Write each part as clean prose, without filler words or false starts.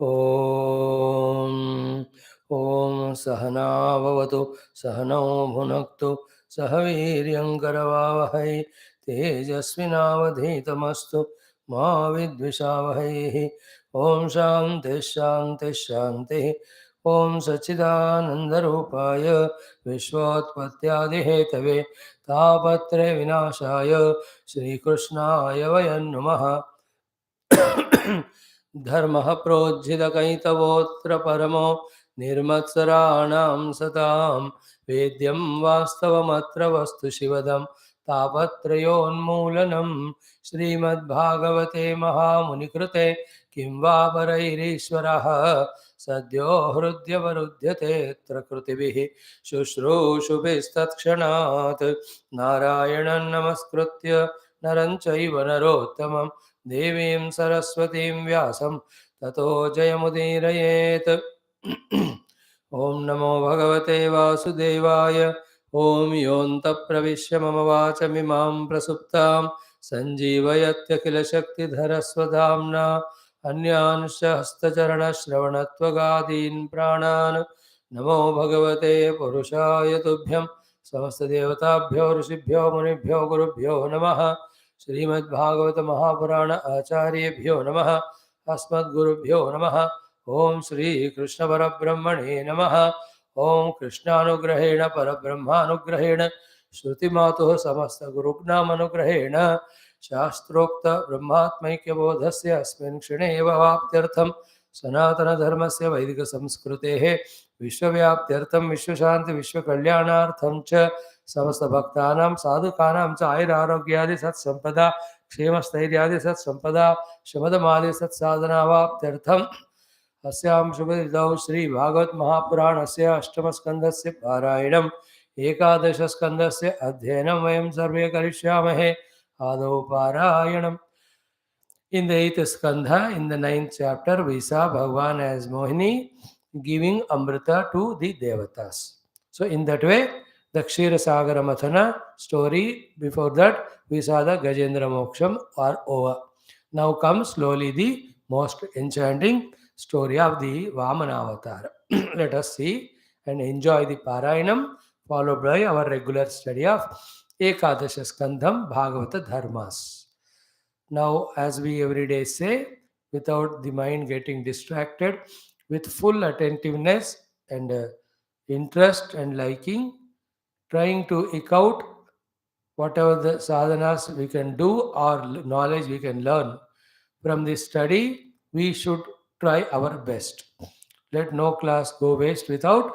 ॐ ॐ सहना भवतु सहनौ भुनक्तु सह वीर्यङ्करवावहै तेजस्विनावधीतमस्तु मा विद्विषावहैः। ॐ शान्तिः शान्तिः शान्तिः। ॐ सच्चिदानन्दरूपाय विश्वोत्पत्त्यादिहेतवे तापत्रय विनाशाय श्रीकृष्णाय वयं नमः। धर्मः प्रोज्झितकैतवोऽत्र परमो निर्मत्सराणां सतां वेद्यं वास्तवमत्र वस्तु शिवदं तापत्रयोन्मूलनं श्रीमद्भागवते महामुनिकृते किं वा परैरीश्वरः सद्यो हृद्यवरुध्यतेऽत्र कृतिभिः शुश्रूषुभिस्तत्क्षणात् नारायणं नमस्कृत्य नरं चैव नरोत्तमं देवीं सरस्वतीं व्यासं ततो जयमुदीरयेत्। ॐ नमो भगवते वासुदेवाय। ॐ योऽन्तः प्रविश्य मम वाचमिमां प्रसुप्तां सञ्जीवयत्यखिलशक्तिधरस्वधाम्ना अन्यांश्च हस्तचरणश्रवणत्वगादीन् प्राणान् नमो भगवते पुरुषाय तुभ्यं समस्तदेवताभ्यो ऋषिभ्यो मुनिभ्यो गुरुभ्यो नमः। श्रीमद्भागवत महापुराण आचार्येभ्यो नमः। अस्मद्गुरुभ्यो नमः। ओं श्री कृष्ण परब्रह्मणे नमः। ओं कृष्णानुग्रहेण परब्रह्मानुग्रहेण श्रुतिमातुः समस्त गुरुज्ञामनुग्रहेण शास्त्रोक्त ब्रह्मात्मैक्यबोधस्य अस्मिन् क्षणे एव वाप्त्यर्थं सनातनधर्मस्य वैदिकसंस्कृतेः विश्वव्याप्त्यर्थं विश्वशान्ति विश्वकल्याणार्थं च समस्त भक्तानां साधुकानां च आयुरारोग्यादि सत्संपदा क्षेमस्थैर्यादि सत्संपदा शमदमादि सत्साधनावाप्त्यर्थम् अस्यां शुभतिथौ श्री भागवत महापुराणस्य अष्टमस्कन्धस्य पारायणम् एकादशस्कन्धस्य अध्ययनं वयं सर्वे करिष्यामहे। आदौ पारायणम्। In the 8th skandha, in the 9th chapter, we saw Bhagavan as Mohini giving Amrita to the Devatas. So in that way, the Kshira Sagara Mathana story, before that, we saw the Gajendra Moksham are over. Now comes slowly the most enchanting story of the Vamana Avatar. Let us see and enjoy the Parayanam, followed by our regular study of Ekadasha Skandham Bhagavata Dharmas. Now, as we every day say, without the mind getting distracted, with full attentiveness and interest and liking, trying to eke out whatever the sadhanas we can do or knowledge we can learn from this study, we should try our best. Let no class go waste without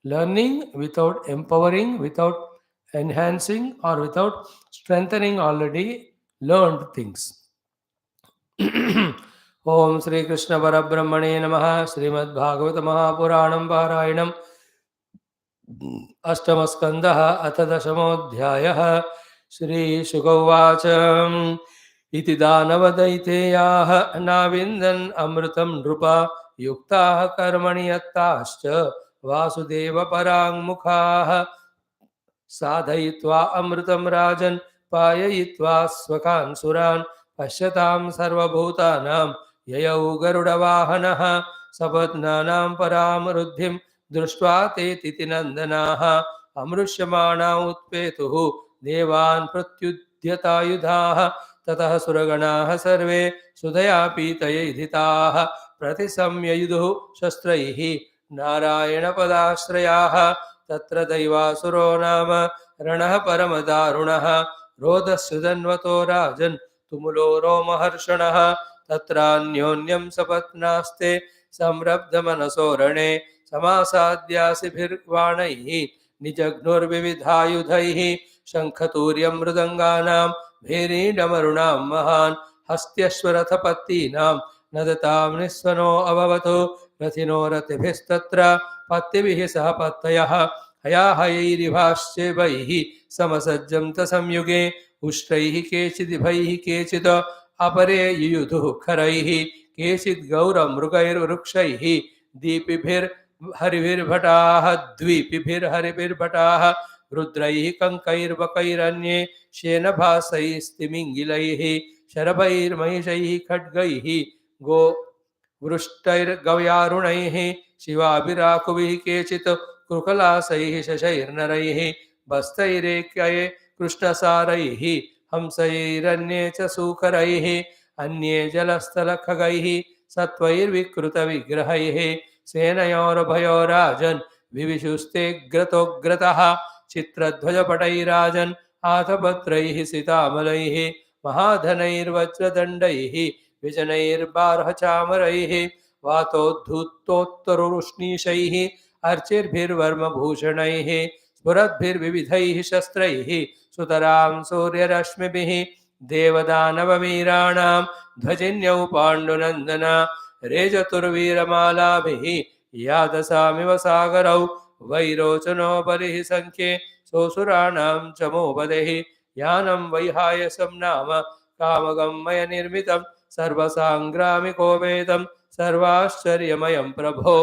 learning, without empowering, without enhancing, or without strengthening already learned things. ओम श्री कृष्ण परब्रह्मणे नमः। श्रीमद्भागवत महापुराणं पारायणम् अष्टमस्कन्धः अथ दशमोऽध्यायः। श्रीशुक उवाच इति दानवदैतेयाः नाविन्दन् अमृतं नृपा युक्ताः कर्मणि यत्ताश्च वासुदेवपराङ्मुखाः साधयित्वा अमृतं राजन् पाययित्वा स्वकान् सुरान् पश्यतां सर्वभूतानां ययौ गरुडवाहनः सपत्नानां परां रुद्धिं दृष्ट्वा ते तितिनन्दनाः अमृष्यमाणा उत्पेतुः देवान् प्रत्युद्यतायुधाः ततः सुरगणाः सर्वे सुधया पीतयैधिताः प्रतिसंययुधुः शस्त्रैः नारायणपदाश्रयाः तत्र दैवासुरो नाम रणः परमदारुणः रोदस्युदन्वतो राजन् तुमुलो रोमहर्षणः तत्रान्योन्यं सपत्नास्ते संरब्धमनसो रणे समासाद्यासिभिर्बाणैः निजघ्नुर्विविधायुधैः शङ्खतूर्यं मृदङ्गानां भेरीडमरुणां महान् हस्त्यश्वरथपत्तीनां नदतां निःस्वनो अभवतो रथिनो रथिभिस्तत्र पत्तिभिः सह पत्तयः हयाहयैरिभाश्चेवैः समसज्जं तसंयुगे उष्ट्रैः केचिदिभैः केचित् अपरे युयुधुः खरैः केचित् गौरमृगैर्वृक्षैः दीपिभिर्हरिभिर्भटाः द्वीपिभिर्हरिभिर्भटाः रुद्रैः कङ्कैर्वकैरन्ये शेनभासैस्तिमिङ्गिलैः शरभैर्महिषैः खड्गैः वृष्टैर्गव्यारुणैः शिवाभिराकुभिः केचित् कृकलासैः शशैर्नरैः बस्तैरेक्यये कृष्णसारैः हंसैरन्ये च सूकरैः अन्ये जलस्थलखगैः सत्वैर्विकृतविग्रहैः सेनयोरुभयोराजन् विविशुस्ते ग्रतोग्रतः चित्रध्वजपटैराजन् आतपत्रैः सितामलैः महाधनैर्वज्रदण्डैः विजनैर्बार्हचामरैः वातोद्धूतोत्तरुष्णीशैः अर्चिर्भिर्वर्मभूषणैः स्फुरद्भिर्विविधैः शस्त्रैः सुतरां सूर्यरश्मिभिः देवदानववीराणां ध्वजिन्यौ पाण्डुनन्दना रेजतुर्वीरमालाभिः यादसामिव सागरौ वैरोचनो बलिः सङ्ख्ये सोऽसुराणां चमोपदेः यानं वैहायसं नाम कामगमय निर्मितं सर्वसाङ्ग्रामिको वेदं सर्वाश्चर्यमयं प्रभो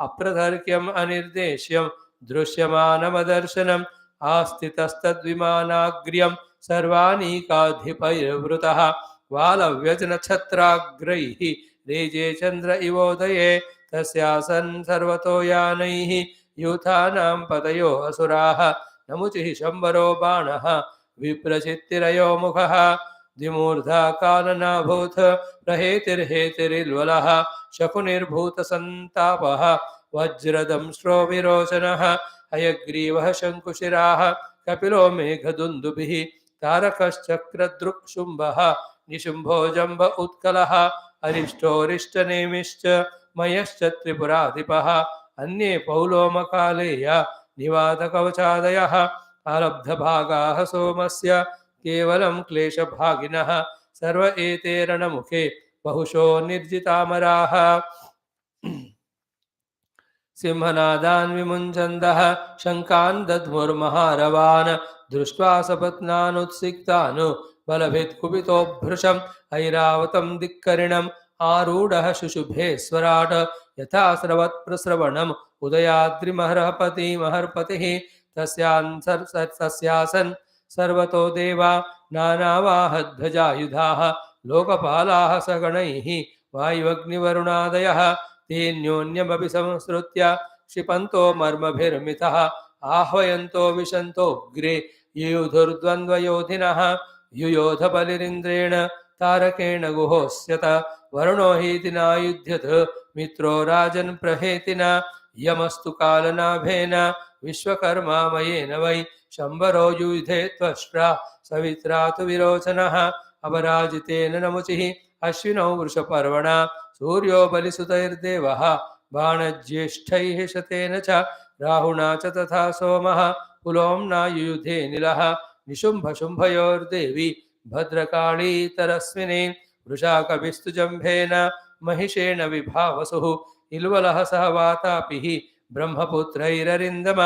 अप्रतर्क्यम् अनिर्देश्यं दृश्यमानमदर्शनम् आस्थितस्तद्विमानाग्र्यं सर्वानीकाधिपैर्वृतः वालव्यजनछत्राग्रैः रेजे चन्द्र इवोदये तस्यासन् सर्वतो यानैः यूथानां पतयो असुराः नमुचिः शम्बरो बाणः विप्रचित्तिरयो मुखः द्विमूर्धा कालनाभूत रहेतिर्हेतिरिल्वलः शकुनिर्भूतसन्तापः वज्रदंष्ट्रो विरोचनः हयग्रीवः शङ्कुशिराः कपिलो मेघदुन्दुभिः तारकश्चक्रदृक्शुम्भः निशुम्भो जम्ब उत्कलः अरिष्टोरिष्टनेमिश्च मयश्च त्रिपुराधिपः अन्ये पौलोमकालेय निवातकवचादयः आलब्धभागाः सोमस्य केवलं क्लेशभागिनः सर्व एते रणमुखे बहुशो निर्जितामराः सिंहनादान् विमुञ्चन्दः शङ्कान् दध्मुर्महारवान् दृष्ट्वा सपत्नानुत्सिक्तान् बलभित्कुपितो भृशम् ऐरावतं दिक्करिणम् आरूढः शुशुभेश्वराट् यथा स्रवत्प्रस्रवणम् उदयाद्रिमहर्पतिः तस्यासन् सर्वतो देवा नानावाहध्वजायुधाः लोकपालाः सगणैः वायुवग्निवरुणादयः तेऽन्योन्यमपि संसृत्य क्षिपन्तो मर्मभिर्मितः आह्वयन्तो विशन्तोऽग्रे युयुधुर्द्वन्द्वयोधिनः युयोधबलिरिन्द्रेण तारकेण गुहोस्यत वरुणो हीतिनायुध्यत मित्रो राजन् प्रहेतिना यमस्तु कालनाभेन विश्वकर्मा मयेन वै शम्बरो युयुधे त्वष्ट्रा सवित्रा तु विरोचनः अपराजितेन नमुचिः अश्विनौ वृषपर्वणा सूर्यो बलिसुतैर्देवः बाणज्येष्ठैः शतेन च राहुणा च तथा सोमः पुलोम्ना युयुधे निलः निशुम्भशुम्भयोर्देवी भद्रकाळीतरस्मिने वृषाकविस्तु जम्भेन महिषेण विभावसुः इल्वलः सह वातापिः ब्रह्मपुत्रैररिन्दम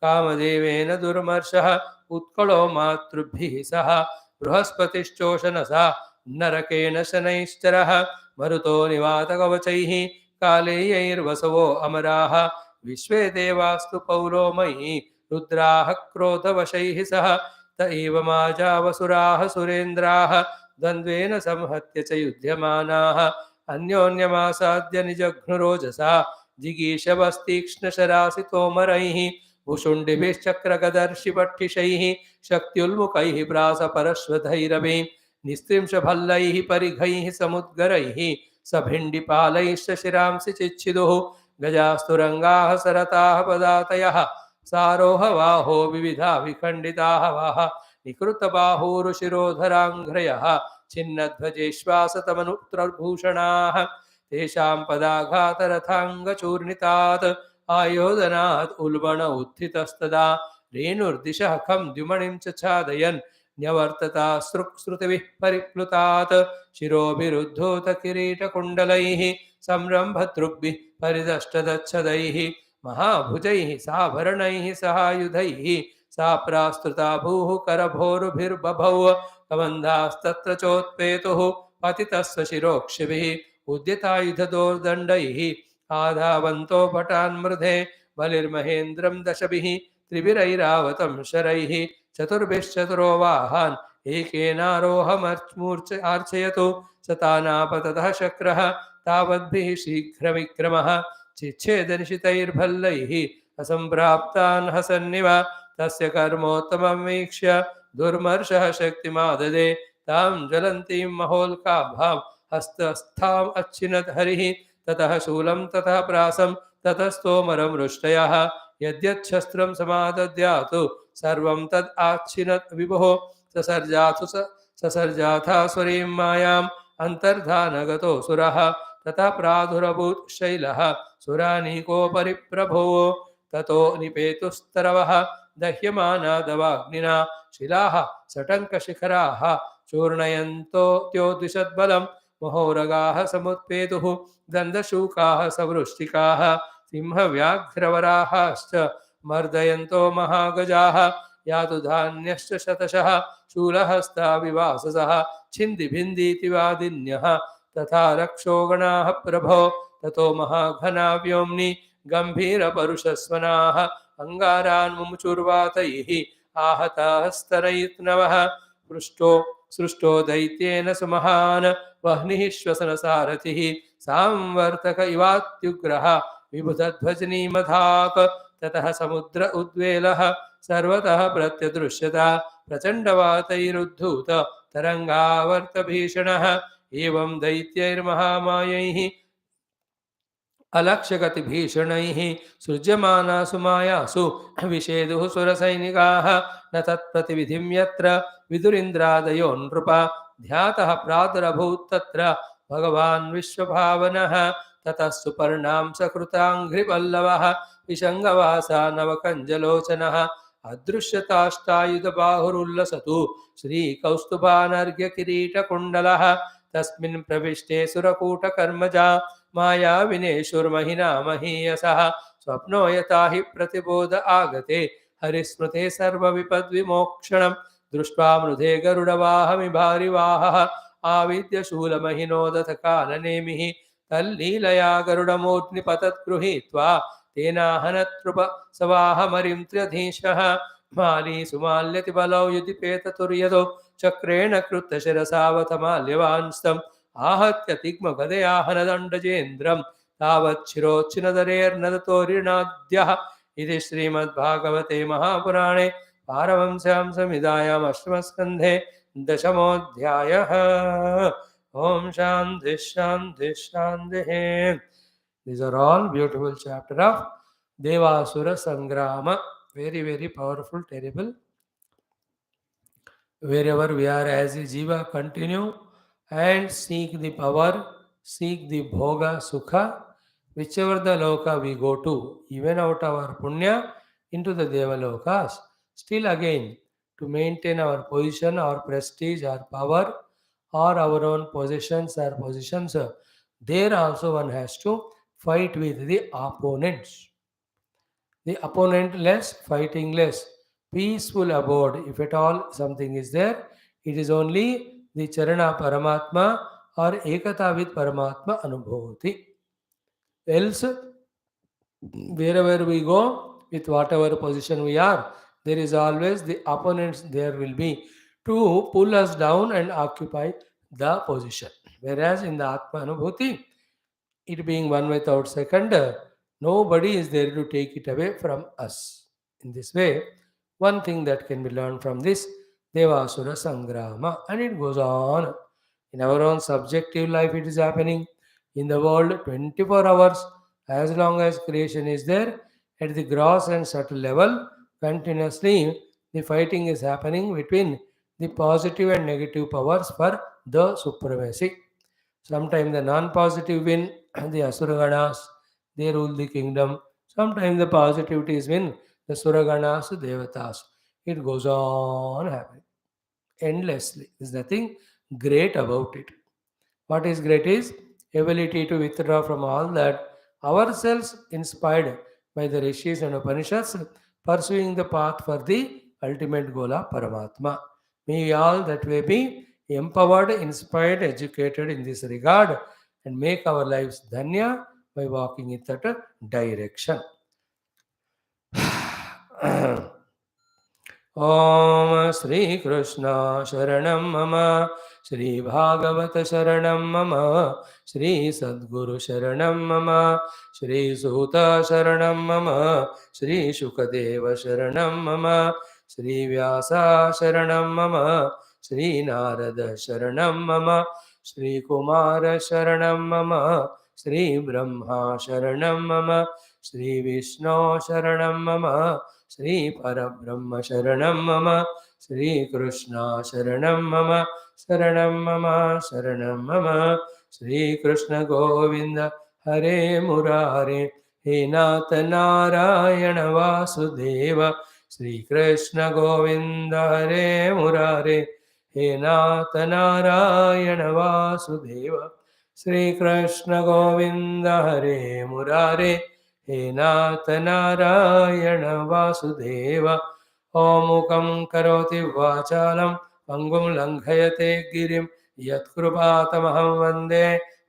कामदेवेन दुर्मर्षः उत्कलो मातृभिः सह बृहस्पतिश्चोषणसा नरकेण शनैश्चरः मरुतो निवातकवचैः कालेयैर्वसवो अमराः विश्वे देवास्तु पौलोमयी रुद्राः क्रोधवशैः सह त एव माजावसुराः सुरेन्द्राः द्वन्द्वेन संहत्य च युध्यमानाः अन्योन्यमासाद्य निजघ्नुरोजसा जिगीषवस्तीक्ष्णशरासितोमरैः भुषुण्डिभिश्चक्रगदर्शिपट्टिशैः शक्त्युल्मुखैः प्रासपरश्वधैरवे निस्त्रिंशभल्लैः परिघैः समुद्गरैः सभिण्डिपालैश्च शिरांसि चिच्छिदुः गजास्तुरङ्गाः सरताः पदातयः सारोहवाहो विविधा विखण्डिताः वाः निकृतबाहूरुशिरोधराङ्घ्रयः छिन्नध्वजेश्वासतमनुत्रभूषणाः तेषां पदाघातरथाङ्गचूर्णितात् आयोधनात् उल्बण उत्थितस्तदा रेणुर्दिशः खं द्युमणिं च छादयन् न्यवर्तता श्रुतिभिः परिप्लुतात् शिरोभिरुद्धूतकिरीटकुण्डलैः संरम्भतृग्भिः परिदष्टदच्छदैः महाभुजैः साभरणैः सहायुधैः साप्रास्तृता भूः करभोरुभिर्बभौ कबन्धास्तत्र चोत्पेतुः पतितस्य शिरोक्षिभिः उद्यतायुधदोर्दण्डैः आधावन्तो भटान्मृधे बलिर्महेन्द्रं दशभिः त्रिभिरैरावतं शरैः चतुर्भिश्चतुरो वाहान् एकेनारोहमूर्च आर्चयतु स तानापततः शक्रः तावद्भिः शीघ्रविक्रमः चिच्छेदनिशितैर्भल्लैः असम्प्राप्तान् हसन्निव तस्य कर्मोत्तमं वीक्ष्य दुर्मर्षः शक्तिमाददे तां ज्वलन्तीं महोल्काभां हस्तस्थाम् अच्छिनत् हरिः ततः शूलं ततः प्रासं ततस्तोमरं रुष्टयः यद्यच्छस्त्रं समादद्यातु सर्वं तद् आच्छिनत् विभुः ससर्जाथासुरीं मायाम् अन्तर्धानगतो सुरः ततः प्रादुरभूत् शैलः सुरानीकोपरि प्रभो ततो निपेतुस्तरवः दह्यमाना दवाग्निना शिलाः सटङ्कशिखराः चूर्णयन्तो त्योद्विषद्बलं महोरगाः समुत्पेतुः दन्दशूकाः सवृष्टिकाः सिंहव्याघ्रवराहाश्च मर्दयन्तो महागजाः यातु धान्यश्च शतशः शूलहस्ता विवाससः छिन्दिभिन्दिति वादिन्यः तथा रक्षोगणाः प्रभो ततो महाघना व्योम्नि गम्भीरपरुषस्वनाः अङ्गारान् मुमुचुर्वातैः आहताः स्तनयित्नवः सृष्टो दैत्येन सुमहान् वह्निः श्वसनसारथिः सांवर्तक इवात्युग्रः विबुधध्वजनीमधाक् ततः समुद्र उद्वेलः सर्वतः प्रत्यदृश्यता प्रचण्डवातैरुद्धूत तरङ्गावर्तभीषणः एवं दैत्यैर्महामायैः अलक्ष्यगतिभीषणैः सृज्यमानासु मायासु विषेदुः सुरसैनिकाः न तत्प्रतिविधिं यत्र विदुरिन्द्रादयो नृप ध्यातः प्रादुरभूत् तत्र भगवान् विश्वभावनः ततः सुपर्णां सकृताङ्घ्रिपल्लवः विशङ्गवासा नवकञ्जलोचनः अदृश्यताष्टायुधबाहुरुल्लसतु श्रीकौस्तुभानर्घ्यकिरीटकुण्डलः तस्मिन् प्रविष्टे सुरकूटकर्मजा मायाविनेशुर्महिना महीयसः स्वप्नो यथा हि प्रतिबोध आगते हरिस्मृते सर्वविपद्विमोक्षणं दृष्ट्वा मृधे गरुडवाहमिभारिवाहः आविद्यशूलमहिनोदथ कालनेमिः तल्लीलया गरुडमूर्ध्निपतद्गृहीत्वा तेनाहनत्रुप सवाहमरिं त्र्यधीशः माली सुमाल्यति बलौ युधिपेततुर्यदो चक्रेण कृतशिरसावथ माल्यवांस्तम् आहत्य तिग्मगदयाहनदण्डजेन्द्रं तावच्छिरोच्छिनदरेर्नदतोरिणाद्यः इति श्रीमद्भागवते महापुराणे पारमहंस्यां संहितायाम् अष्टमस्कन्धे दशमोऽध्यायः। Om Shanti Shanti Shanti. These are all beautiful chapter of Devasura Sangrama. Very, very powerful, terrible. Wherever we are as a Jiva, continue and seek the power, seek the Bhoga, Sukha, whichever the Loka we go to, even out of our Punya into the Devalokas. Still again, to maintain our position, our prestige, our power, or our own possessions or positions, there also one has to fight with the opponents. The opponent less, fighting less, peaceful abode. If at all something is there, it is only the Charana Paramatma or Ekata with Paramatma Anubhuti. Else, wherever we go, with whatever position we are, there is always the opponents there will be to pull us down and occupy the position. Whereas in the Atma Anubhuti, it being one without second, nobody is there to take it away from us. In this way, one thing that can be learned from this Devasura Sangrama, and it goes on. In our own subjective life, it is happening. In the world, 24 hours, as long as creation is there, at the gross and subtle level, continuously the fighting is happening between the positive and negative powers for the supremacy. Sometimes the non-positive win, the Asuraganas, they rule the kingdom. Sometimes the positivities win, the Suraganas, Devatas. It goes on happening endlessly. There's nothing great about it. What is great is ability to withdraw from all that ourselves inspired by the rishis and Upanishads, pursuing the path for the ultimate goal of Paramatma. May we all that way be empowered, inspired, educated in this regard and make our lives dhanya by walking in that direction. ॐ श्रीकृष्ण शरणं मम श्रीभागवत शरणं मम श्रीसद्गुरु शरणं मम श्रीसूत शरणं मम श्रीशुकदेव शरणं मम श्रीव्यास शरणं मम श्रीनारद शरणं मम श्रीकुमार शरणं मम श्रीब्रह्मा शरणं मम श्रीविष्णु शरणं मम श्रीपरब्रह्म शरणं मम श्रीकृष्ण शरणं मम शरणं मम शरणं मम श्रीकृष्ण गोविन्द हरे मुरारे हे नाथ नारायण वासुदेव श्रीकृष्ण गोविन्द हरे मुरारे हे नाथ नारायण वासुदेव श्रीकृष्ण गोविन्द हरे मुरारे हे नाथ नारायण वासुदेव ॐ मुखं करोति वाचालं पङ्गुं लङ्घयते गिरिं यत्कृपातमहं वन्दे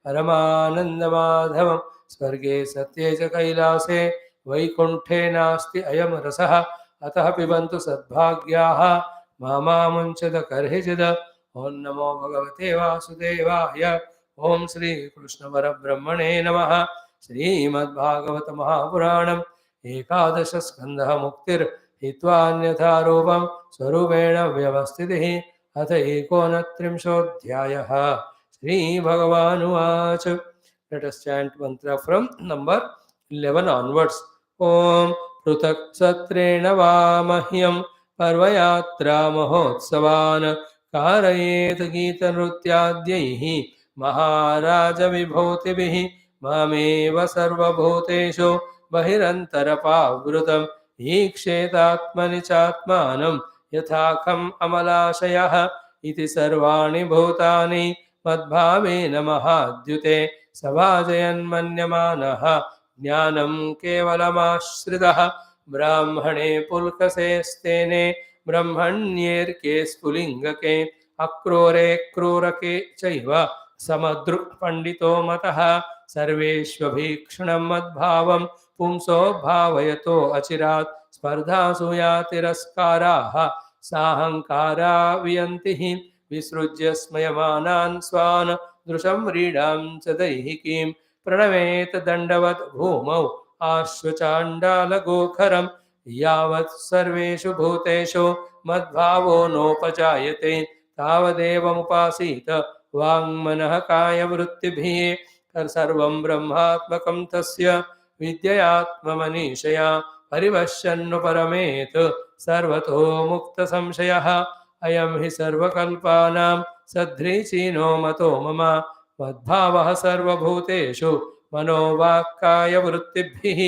परमानन्दमाधवं स्वर्गे सत्ये च कैलासे वैकुण्ठे नास्ति अयं रसः अतः पिबन्तु सद्भाग्याः मामामुञ्चद कर्हिचिद ॐ नमो भगवते वासुदेवाय ॐ श्रीकृष्णपरब्रह्मणे नमः श्रीमद्भागवत महापुराणम् एकादश स्कन्धः मुक्तिर्हित्वान्यथा रूपं स्वरूपेण व्यवस्थितिः अथ एकोनत्रिंशोऽध्यायः श्रीभगवानुवाच. Let us chant mantra from number 11 onwards. Om पृथक् सत्रेण वा मह्यं पर्वयात्रा महोत्सवान् कारयेत् गीतनृत्याद्यैः महाराज विभूतिभिः मामेव सर्वभूतेषु बहिरन्तरपावृतम् ईक्षेतात्मनि चात्मानं यथाखम् अमलाशयः इति सर्वाणि भूतानि मद्भावेन महाद्युते सभाजयन्मन्यमानः ज्ञानं केवलमाश्रितः ब्राह्मणे पुल्कसे स्तेने ब्रह्मण्येर्के स्फुलिङ्गके अक्रूरे क्रूरके चैव समदृक् पण्डितो मतः सर्वेष्वभीक्षणं मद्भावं पुंसो भावयतो अचिरात् स्पर्धासूया तिरस्काराः साहङ्कारा वियन्तिः विसृज्य स्मयमानान् स्वान् दृशं व्रीडां च दैहिकीं प्रणमेत दण्डवत् भूमौ आश्वचाण्डालगोखरं यावत् सर्वेषु भूतेषु मद्भावो नोपजायते तावदेवमुपासीत वाङ्मनः कायवृत्तिभिः सर्वं ब्रह्मात्मकं तस्य विद्ययात्ममनीषया परिपश्यन्नुपरमेत् सर्वतो मुक्तसंशयः अयं हि सर्वकल्पानां सद्रीचीनो मतो मम मद्भावः सर्वभूतेषु मनोवाक्कायवृत्तिभिः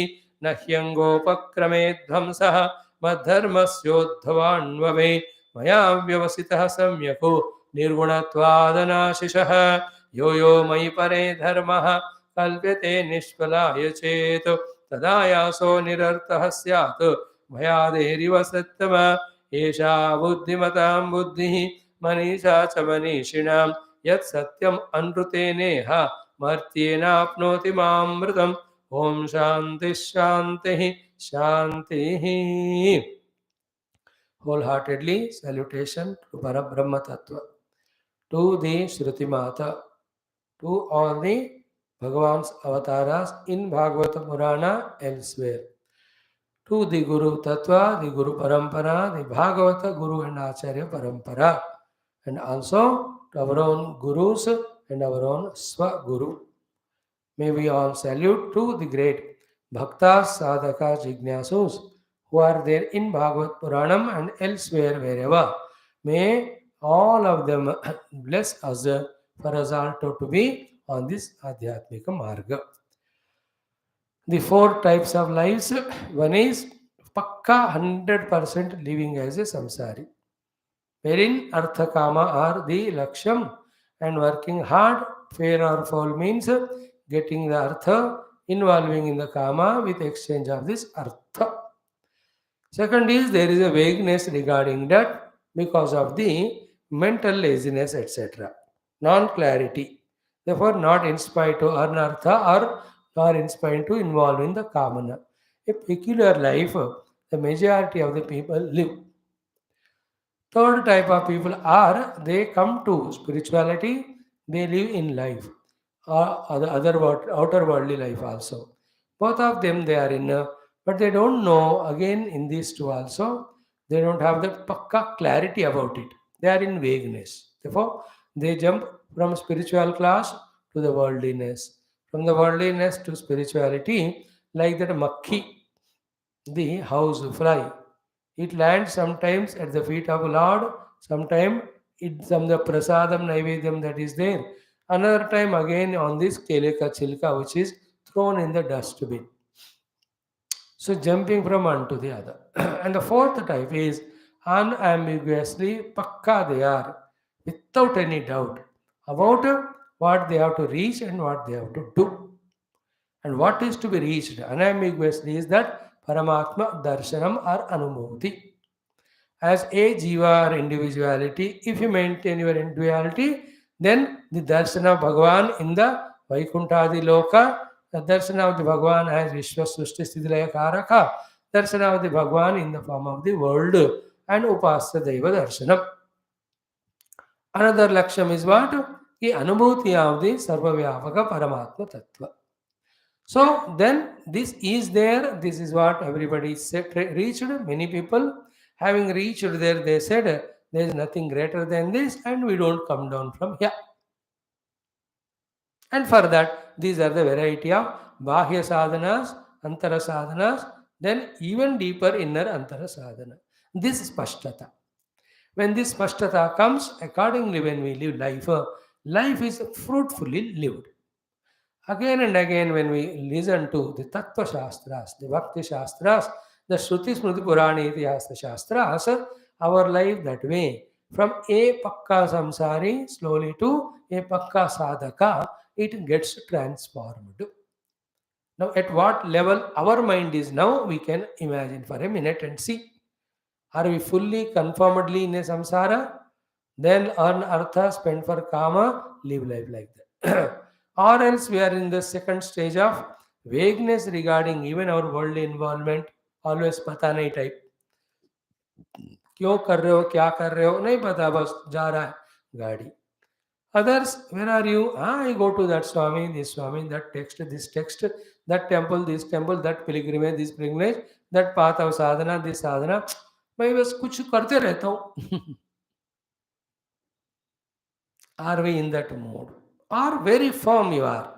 न ह्यङ्गोपक्रमे ध्वंसः मद्धर्मस्योद्धवान्ववे मया व्यवसितः सम्यक् निर्गुणत्वादनाशिषः यो यो मयि परे धर्मः कल्प्यते निष्फलाय चेत् तदायासो निरर्थः स्यात् भयादेरिव सत्तम एषा बुद्धिमतां बुद्धिः मनीषा च मनीषिणां यत् सत्यम् अनृतेनेह मर्त्येनाप्नोति मामृतम् ॐ शान्तिः शान्तिः शान्तिः. Wholeheartedly salutation to Parabrahma Tattva, to the Shruti Mata, to all the Bhagavan's avatars in Bhagavata Purana elsewhere, to the Guru Tattva, the Guru Parampara, the Bhagavata Guru and Acharya Parampara, and also to our own Gurus and our own Swa-Guru. May we all salute to the great Bhaktas, Sadhakas, Jignasus who are there in Bhagavat Puranam and elsewhere wherever. May all of them bless us for us all to be on this Adhyatmika Marga. The four types of lives. One is Pakka 100% living as a samsari, wherein Artha Kama are the Laksham, and working hard, fair or foul means getting the Artha, involving in the Kama with exchange of this Artha. Second is there is a vagueness regarding that because of the mental laziness, etc. Non-clarity. Therefore, not inspired to earn Artha or nor inspired to involve in the Kamana. A peculiar life the majority of the people live. Third type of people are they come to spirituality, they live in life, or outer worldly life also. Both of them they are in, but they don't know again in these two also. They don't have the pakka clarity about it. They are in vagueness. Therefore, they jump from spiritual class to the worldliness, from the worldliness to spirituality, like that makhi, the house fly. It lands sometimes at the feet of Lord, sometimes it's from the prasadam naivedyam that is there. Another time again on this keleka chilka which is thrown in the dustbin. So jumping from one to the other. And the fourth type is unambiguously pakka they are, without any doubt about what they have to reach and what they have to do. And what is to be reached unambiguously is that Paramatma Darshanam or Anumoti. As a jiva or individuality, if you maintain your individuality, then the darshan of Bhagavan in the Vaikuntadi Loka, the darshan of the Bhagavan as Vishwa Sushti Sthidilaya Karaka, darshan of the Bhagavan in the form of the world, and Upasya Deva Darshanam. Another laksham is what? The Anubhuti of the Sarvavyapaka Paramatma Tattva. So then this is there, this is what everybody said, reached. Many people having reached there, they said there is nothing greater than this and we don't come down from here. And for that, these are the variety of Bahya sadhanas, Antara sadhanas, then even deeper inner Antara sadhana. This is Pashtata. When this Pashtata comes, accordingly when we live life, life is fruitfully lived. Again and again, when we listen to the Tattva Shastras, the Bhakti Shastras, the Shruti Smriti Purana Itihasa Shastras, our life that way, from a Pakka Samsari slowly to a Pakka Sadhaka, it gets transformed. Now, at what level our mind is now, we can imagine for a minute and see. Are we fully conformedly in a samsara? Then earn artha, spend for kama, live life like that. Or else we are in the second stage of vagueness regarding even our worldly involvement. Always pata nahi type. क्यों कर रहे हो क्या कर रहे हो नहीं पता बस जा रहा है गाड़ी. Others, where are you? I go to that Swami, this Swami, that text, this text, that temple, this temple, that pilgrimage, this pilgrimage, that path of sadhana, this sadhana. मैं बस कुछ करते रहता हूँ. Are we in that mode? Or very firm you are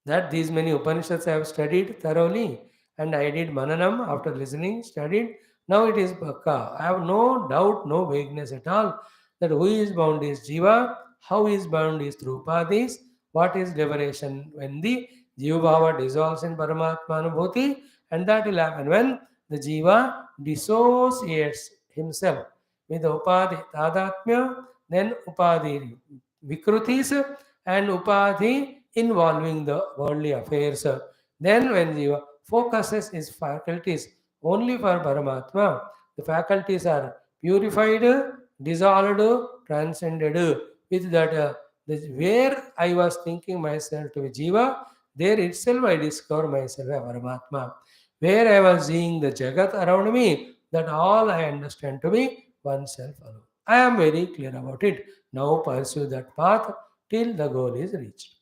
that these many Upanishads I have studied thoroughly and I did Mananam after listening, studied. Now it is Bhakka. I have no doubt, no vagueness at all that who is bound is Jiva, how is bound is through Upadis, what is liberation when the Jiva Bhava dissolves in Paramatma Anubhuti, and that will happen when the Jiva dissociates himself with the Upadi Tadatmya, then Upadi Vikrutis, and Upadhi involving the worldly affairs. Then when Jiva focuses his faculties only for Paramatma, the faculties are purified, dissolved, transcended. With that, where I was thinking myself to be Jiva, there itself I discover myself a Paramatma. Where I was seeing the Jagat around me, that all I understand to be oneself alone. I am very clear about it. Now pursue that path till the goal is reached.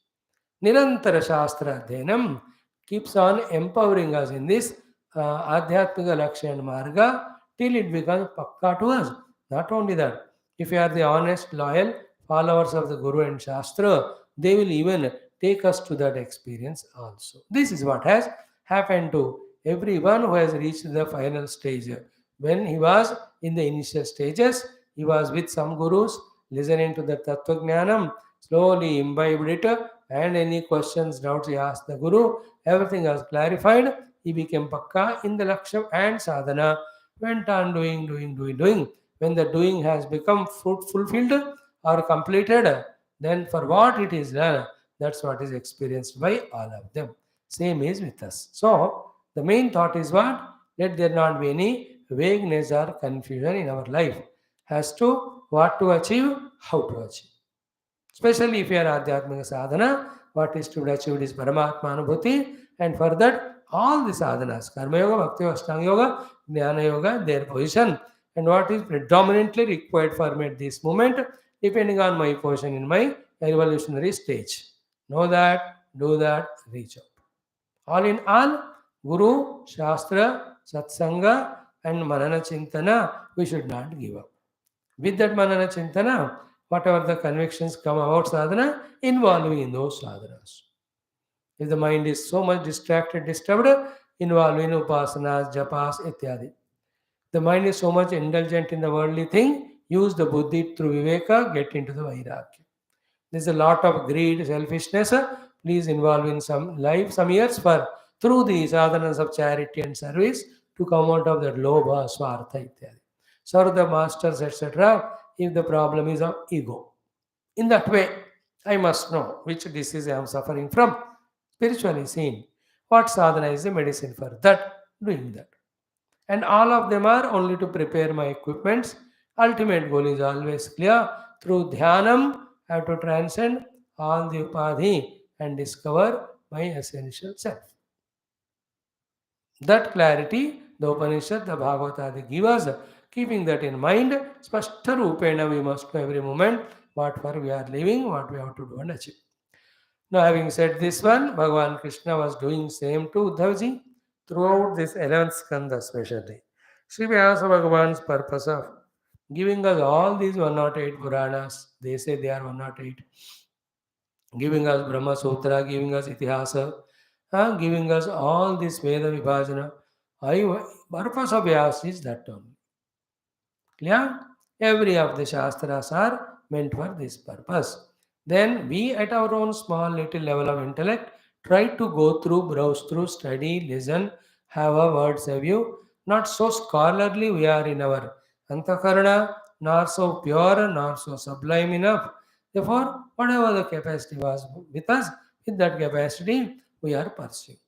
Nirantara Shastra Adhyanam keeps on empowering us in this Adhyatmika Lakshya and Marga till it becomes Pakka to us. Not only that, if you are the honest, loyal followers of the Guru and Shastra, they will even take us to that experience also. This is what has happened to everyone who has reached the final stage. When he was in the initial stages, he was with some gurus, listening to the Tattva Jnanam, slowly imbibed it, and any questions, doubts he asked the Guru, everything was clarified. He became Pakka in the Laksham and Sadhana, went on doing. When the doing has become fulfilled or completed, then for what it is done, that's what is experienced by all of them. Same is with us. So, the main thought is what? Let there not be any vagueness or confusion in our life as to what to achieve, how to achieve. Especially if you are Adhyatmika sadhana, what is to be achieved is Paramatma Anubhuti, and for that, all the sadhanas, Karma Yoga, Bhakti Yoga, Ashtanga Yoga, Jnana Yoga, their position, and what is predominantly required for me at this moment, depending on my position in my evolutionary stage. Know that, do that, reach out. All in all, Guru, Shastra, Satsanga, and Manana Chintana, we should not give up. With that Manana Chintana, whatever the convictions come about sadhana, involving in those sadhanas. If the mind is so much distracted, disturbed, involve in upasanas, japas, ityadi. The mind is so much indulgent in the worldly thing, use the buddhi through viveka, get into the vairagya. There's a lot of greed, selfishness. Please involve in some life, some years for through the sadhanas of charity and service to come out of that lobha, swartha, ityadi. Serve the masters, etc. If the problem is of ego. In that way, I must know which disease I am suffering from. Spiritually seen, what sadhana is the medicine for that, doing that. And all of them are only to prepare my equipments. Ultimate goal is always clear. Through dhyanam, I have to transcend all the upadhi and discover my essential self. That clarity, the Upanishad, the Bhagavata, they give us. Keeping that in mind, spashta rupena, we must know every moment what for we are living, what we have to do and achieve. Now, having said this one, Bhagavan Krishna was doing same to Uddhavji throughout this 11th skandha especially. Sri Vyasa Bhagavan's purpose of giving us all these 108 Puranas, they say they are 108, giving us Brahma Sutra, giving us Itihasa, giving us all this Veda Vibhajana. Purpose of Vyasa is that only. Clear? Every of the Shastras are meant for this purpose. Then we at our own small little level of intellect try to go through, browse through, study, listen, have a words view. Not so scholarly we are in our antakarana, nor so pure, nor so sublime enough. Therefore, whatever the capacity was with us, with that capacity we are pursuing.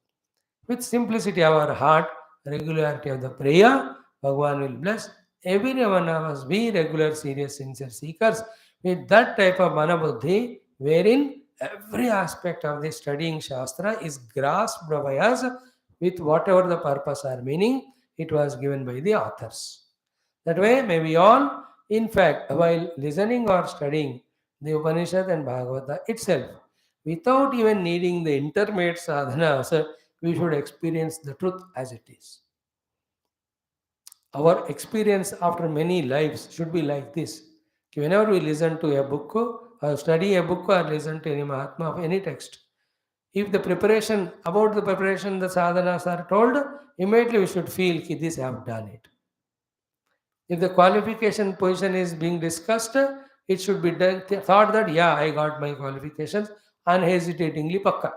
With simplicity of our heart, regularity of the prayer, Bhagavan will bless every one of us. Be regular, serious, sincere seekers with that type of manabuddhi, wherein every aspect of the studying Shastra is grasped by us with whatever the purpose or meaning it was given by the authors. That way, may we all, in fact, while listening or studying the Upanishad and Bhagavata itself, without even needing the intermediate sadhanas, we should experience the truth as it is. Our experience after many lives should be like this. Whenever we listen to a book or study a book or listen to any Mahatma of any text, if the preparation, about the preparation, the sadhanas are told, immediately we should feel that this I have done it. If the qualification position is being discussed, it should be done, thought that, yeah, I got my qualifications unhesitatingly pakka.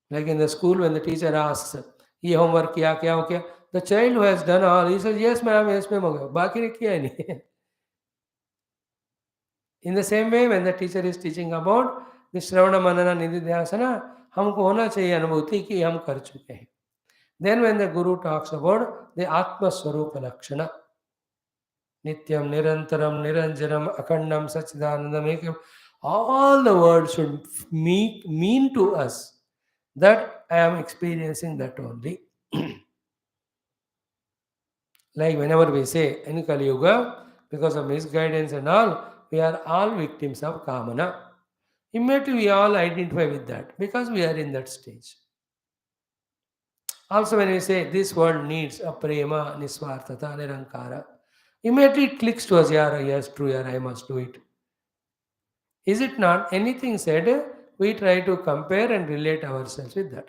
Like in the school, when the teacher asks, "Ye homework kiya, kya ho kya?" The child who has done all, he says, "Yes, ma'am, yes, ma'am." Baki ne kiya hi nahi. In the same way, when the teacher is teaching about the Shravana Manana Nididhyasana, हमको होना चाहिए अनुभूति कि हम कर चुके हैं. Then when the Guru talks about the Atma Swarupa Lakshana, Nityam, Nirantaram, Niranjanam, Akhandam, Sachidanandam, Ekam, all the words should mean to us that I am experiencing that only. Like whenever we say in Kali Yuga, because of misguidance and all, we are all victims of Kamana. Immediately we all identify with that because we are in that stage. Also, when we say this world needs a prema, nisvartata, nirankara, immediately it clicks to us, yeah, yes, true, yeah, I must do it. Is it not? Anything said, we try to compare and relate ourselves with that.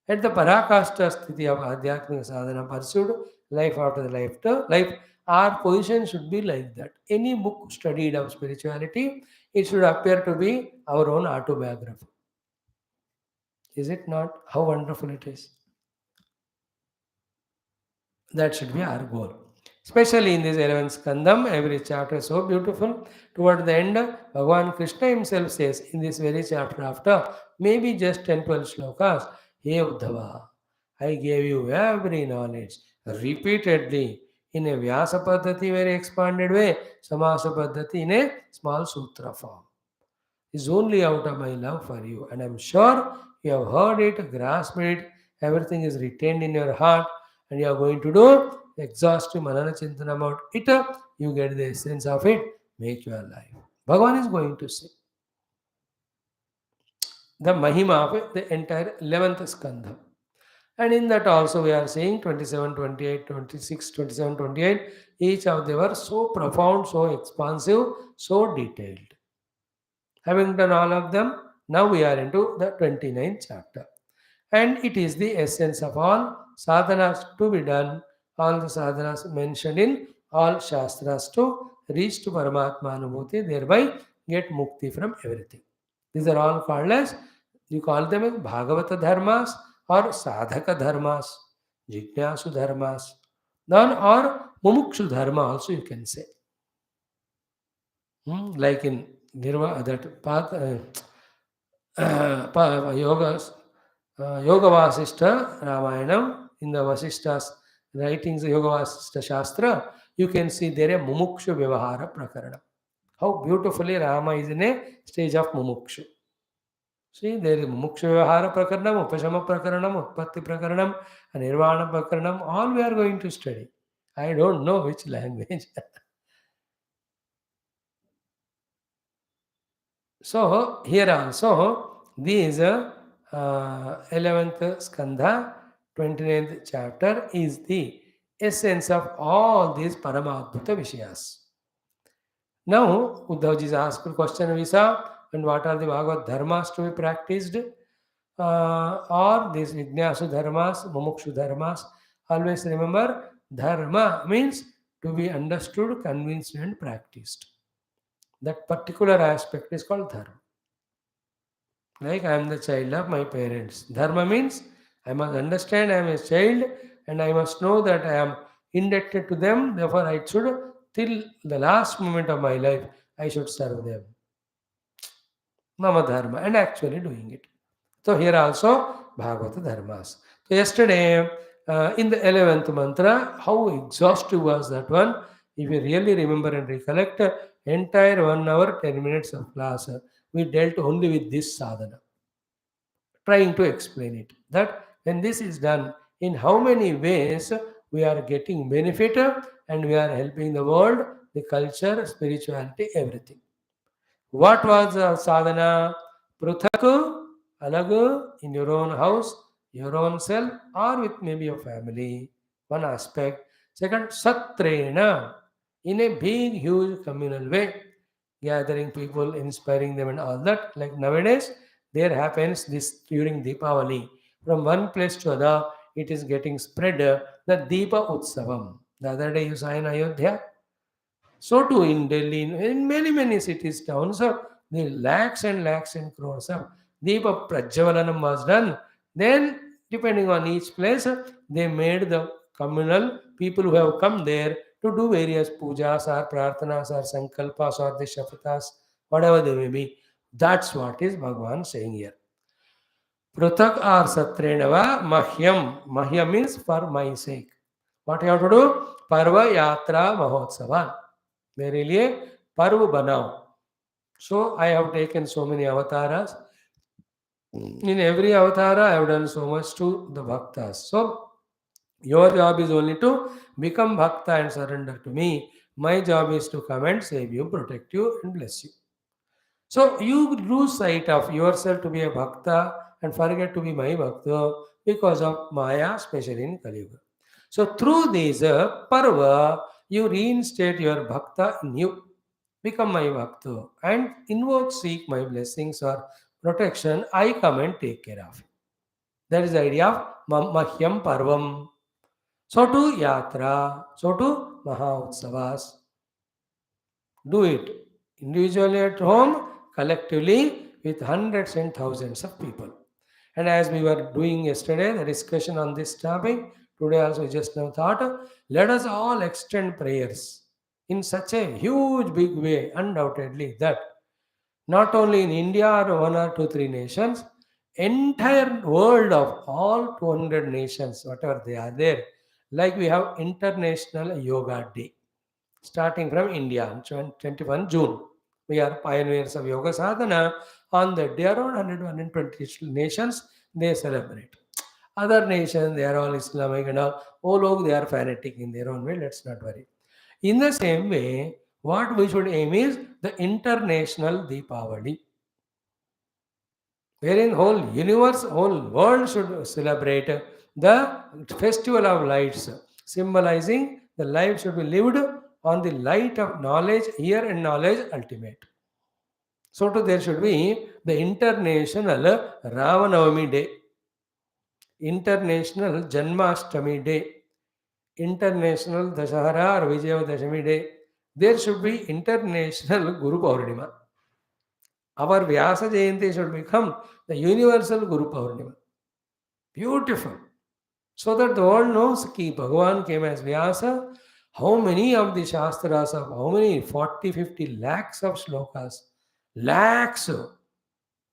At the parakasta sthiti of adhyatmika sadhana pursued, life after the life, our position should be like that. Any book studied of spirituality, it should appear to be our own autobiography. Is it not? How wonderful it is. That should be our goal. Especially in this 11th skandam, every chapter is so beautiful. Toward the end, Bhagavan Krishna himself says in this very chapter after maybe just 10-12 slokas, Hey Uddhava, I gave you every knowledge repeatedly in a Vyasa Paddhati, very expanded way, Samasa Paddhati in a small sutra form. Is only out of my love for you. And I'm sure you have heard it, grasped it, everything is retained in your heart, and you are going to do exhaustive manana chintana about it, you get the essence of it, make your life. Bhagavan is going to say the Mahima of it, the entire 11th Skandha. And in that also we are saying 27, 28, 26, 27, 28, each of them were so profound, so expansive, so detailed. Having done all of them, now we are into the 29th chapter. And it is the essence of all sadhanas to be done, all the sadhanas mentioned in all shastras to reach to Paramatma Anubhuti, thereby get mukti from everything. These are all called as, you call them as Bhagavata dharmas or Sadhaka dharmas, Jignasu dharmas, then or Mumukshu dharma also you can say. Like in Nirva, that path, yogas, Yoga Vasishta Ramayanam, in the Vasishta's writings, Yoga Vasishta Shastra, you can see there a Mumukshu Vyavahara Prakarana. How beautifully Rama is in a stage of Mumukshu. See, there is Mumukshu Vyavahara Prakaranam, Upashama Prakaranam, Utpatti Prakaranam, and Nirvana Prakaranam, all we are going to study. I don't know which language. So, here also, these 11th Skandha, 29th chapter is the essence of all these Paramadbhuta Vishayas. Now, Uddhavji is asked a question, Vyasa, and what are the Bhagavad dharmas to be practiced? Or these Jignasu dharmas, Mumukshu dharmas. Always remember, dharma means to be understood, convinced, and practiced. That particular aspect is called dharma. Like I am the child of my parents. Dharma means I must understand I am a child and I must know that I am indebted to them. Therefore, I should, till the last moment of my life, I should serve them. Mama Dharma, and actually doing it. So here also Bhagavata Dharmas. So yesterday in the 11th mantra, how exhaustive was that one? If you really remember and recollect, entire 1 hour, 10 minutes of class, we dealt only with this sadhana, trying to explain it. That when this is done, in how many ways we are getting benefit and we are helping the world, the culture, spirituality, everything. What was sadhana? Pruthaku, alagu, in your own house, your own self, or with maybe your family. One aspect. Second, satrena, in a big, huge communal way, gathering people, inspiring them, and all that. Like nowadays, there happens this during Deepavali. From one place to other, it is getting spread. The Deepa Utsavam. The other day you saw in Ayodhya. So too in Delhi, in many, many cities, towns, the lakhs and crores of Deepa Prajvalanam was done. Then, depending on each place, they made the communal people who have come there to do various pujas or prarthanas or sankalpas or the shapatas, whatever they may be. That's what is Bhagavan saying here. Pruthak or Satrenava Mahyam. Mahyam means for my sake. What you have to do? Parva Yatra Mahotsavan. मेरे लिए पर्व बनाओ. So I have taken so many avatars. In every avatar, I have done so much to the bhaktas. So your job is only to become bhakta and surrender to me. My job is to come and save you, protect you, and bless you. So you lose sight of yourself to be a bhakta and forget to be my bhakta because of Maya, especially in Kali Yuga. So through this parva, you reinstate your bhakta in you. Become my bhakta and invoke, seek my blessings or protection. I come and take care of it. That is the idea of Mahyam Parvam. So to Yatra, so to Maha Utsavas. Do it individually at home, collectively with hundreds and thousands of people. And as we were doing yesterday, the discussion on this topic, today also just now thought, let us all extend prayers in such a huge, big way, undoubtedly, that not only in India or one or two, three nations, entire world of all 200 nations, whatever they are there, like we have International Yoga Day starting from India on 21 June. We are pioneers of yoga sadhana. On that day, around 120 nations, they celebrate. Other nations, they are all Islamic and all. Oh, look, they are fanatic in their own way. Let's not worry. In the same way, what we should aim is the international Deepavali, wherein whole universe, whole world should celebrate the festival of lights, symbolizing the life should be lived on the light of knowledge here and knowledge ultimate. So too there should be the international Ramanavami day, international Janmashtami day, international Dashahara or Vijayadashami day. There should be international Guru Purnima. Our Vyasa Jayanti should become the universal Guru Purnima. Beautiful. So that the world knows that Bhagavan came as Vyasa. How many of the Shastras, of how many 40, 50 lakhs of shlokas, lakhs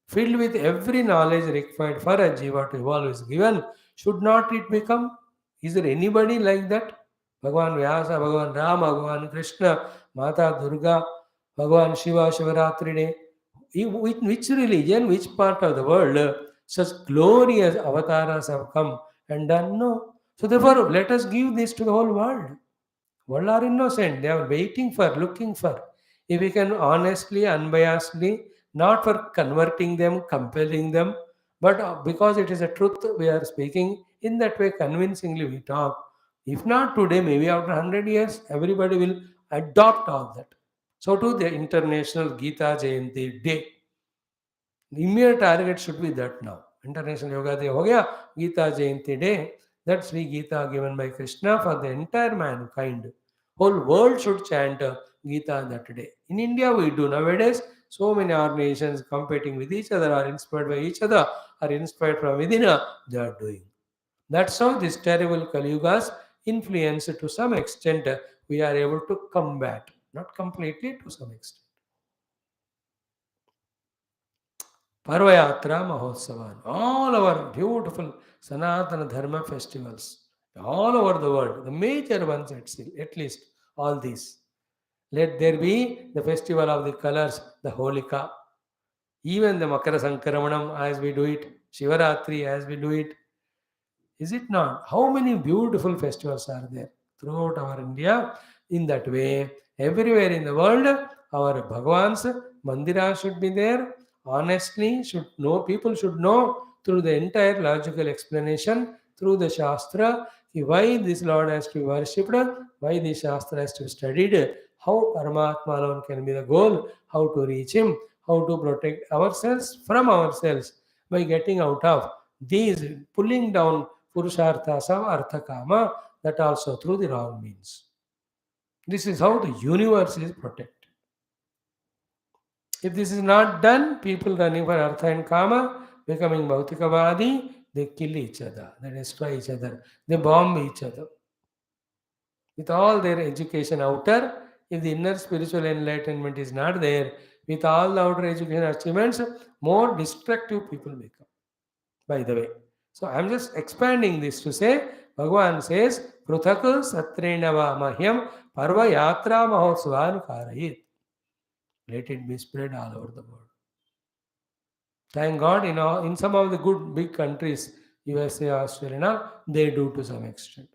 filled with every knowledge required for a jiva to evolve is given. Should not it become? Is there anybody like that? Bhagavan Vyasa, Bhagavan Rama, Bhagavan Krishna, Mata Durga, Bhagavan Shiva, Shivaratri Day. Which religion, which part of the world such glorious avatars have come and done? No. So therefore, let us give this to the whole world. World are innocent. They are waiting for, looking for. If we can honestly, unbiasedly, not for converting them, compelling them, but because it is a truth we are speaking, in that way convincingly we talk. If not today, maybe after 100 years, everybody will adopt all that. So too the International Gita Jayanti Day. The immediate target should be that now. International Yoga Day ho gaya, Gita Jayanti Day. That's Sri Gita given by Krishna for the entire mankind. Whole world should chant Gita that day. In India we do nowadays. So many organizations competing with each other, are inspired by each other, are inspired from within, they are doing. That's how this terrible Kali Yuga's influence to some extent we are able to combat. Not completely, to some extent. Parvayatra Mahotsavan, all our beautiful Sanatana Dharma festivals, all over the world, the major ones at least, all these. Let there be the festival of the colors, the Holika, even the Makara Sankramanam as we do it, Shivaratri as we do it. Is it not? How many beautiful festivals are there throughout our India? In that way, everywhere in the world, our Bhagavans, Mandira should be there. Honestly, should know, people should know through the entire logical explanation, through the Shastra, why this Lord has to be worshipped, why the Shastra has to be studied, how Paramatma alone can be the goal, how to reach Him, how to protect ourselves from ourselves by getting out of these pulling down Purusharthas of Artha Kama, that also through the wrong means. This is how the universe is protected. If this is not done, people running for Artha and Kama, becoming Bhautikavadi, they kill each other, they destroy each other, they bomb each other. With all their education outer, if the inner spiritual enlightenment is not there, with all the outer education achievements, more destructive people become. By the way. So I am just expanding this to say, Bhagavan says, Pruthak Satrenava Mahyam Parva Yatra Mahotsvan Karayit. Let it be spread all over the world. Thank God, in some of the good big countries, USA, Australia, they do to some extent.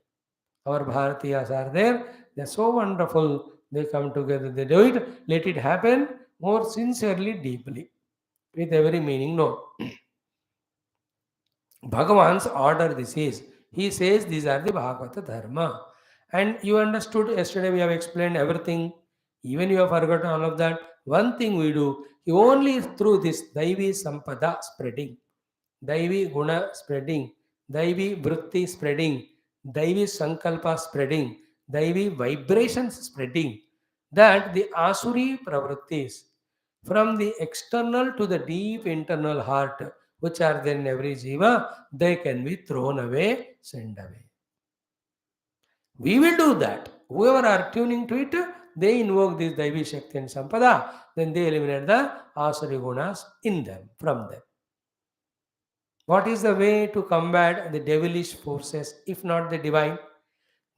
Our Bharatiyas are there, they're so wonderful, they come together, they do it, let it happen more sincerely, deeply, with every meaning. No. Bhagavan's order this is. He says these are the Bhagavata Dharma. And you understood yesterday we have explained everything. Even you have forgotten all of that. One thing we do, only through this Daivi Sampada spreading, Daivi Guna spreading, Daivi Vritti spreading, Daivi Sankalpa spreading, Daivi vibrations spreading, that the Asuri pravrittis from the external to the deep internal heart, which are there in every jiva, they can be thrown away, sent away. We will do that. Whoever are tuning to it, they invoke this Daivi Shakti and Sampada, then they eliminate the Asuri Gunas in them, from them. What is the way to combat the devilish forces, if not the divine?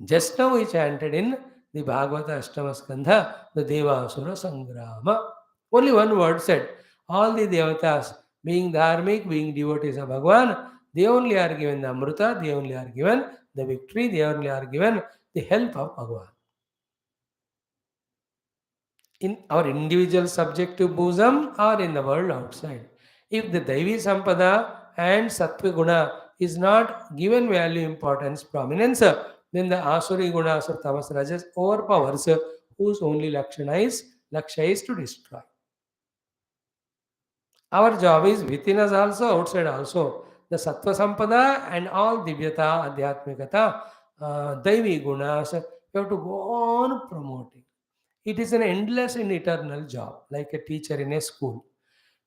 Just now we chanted in the Bhagavata Ashtama Skandha, the Devasura Sangrama. Only one word said. All the devatas, being dharmic, being devotees of Bhagavan, They only are given the Amrita, they only are given the victory, they only are given the help of Bhagavan. In our individual subjective bosom or in the world outside. If the Daivi Sampada and Sattva Guna is not given value, importance, prominence, then the Asuri Gunas or Tamas Rajas overpowers whose only Lakshya is to destroy. Our job is within us also, outside also. The Sattva Sampada and all Divyata, Adhyatmikata, Daivi Gunas, we have to go on promoting. It is an endless and eternal job, like a teacher in a school.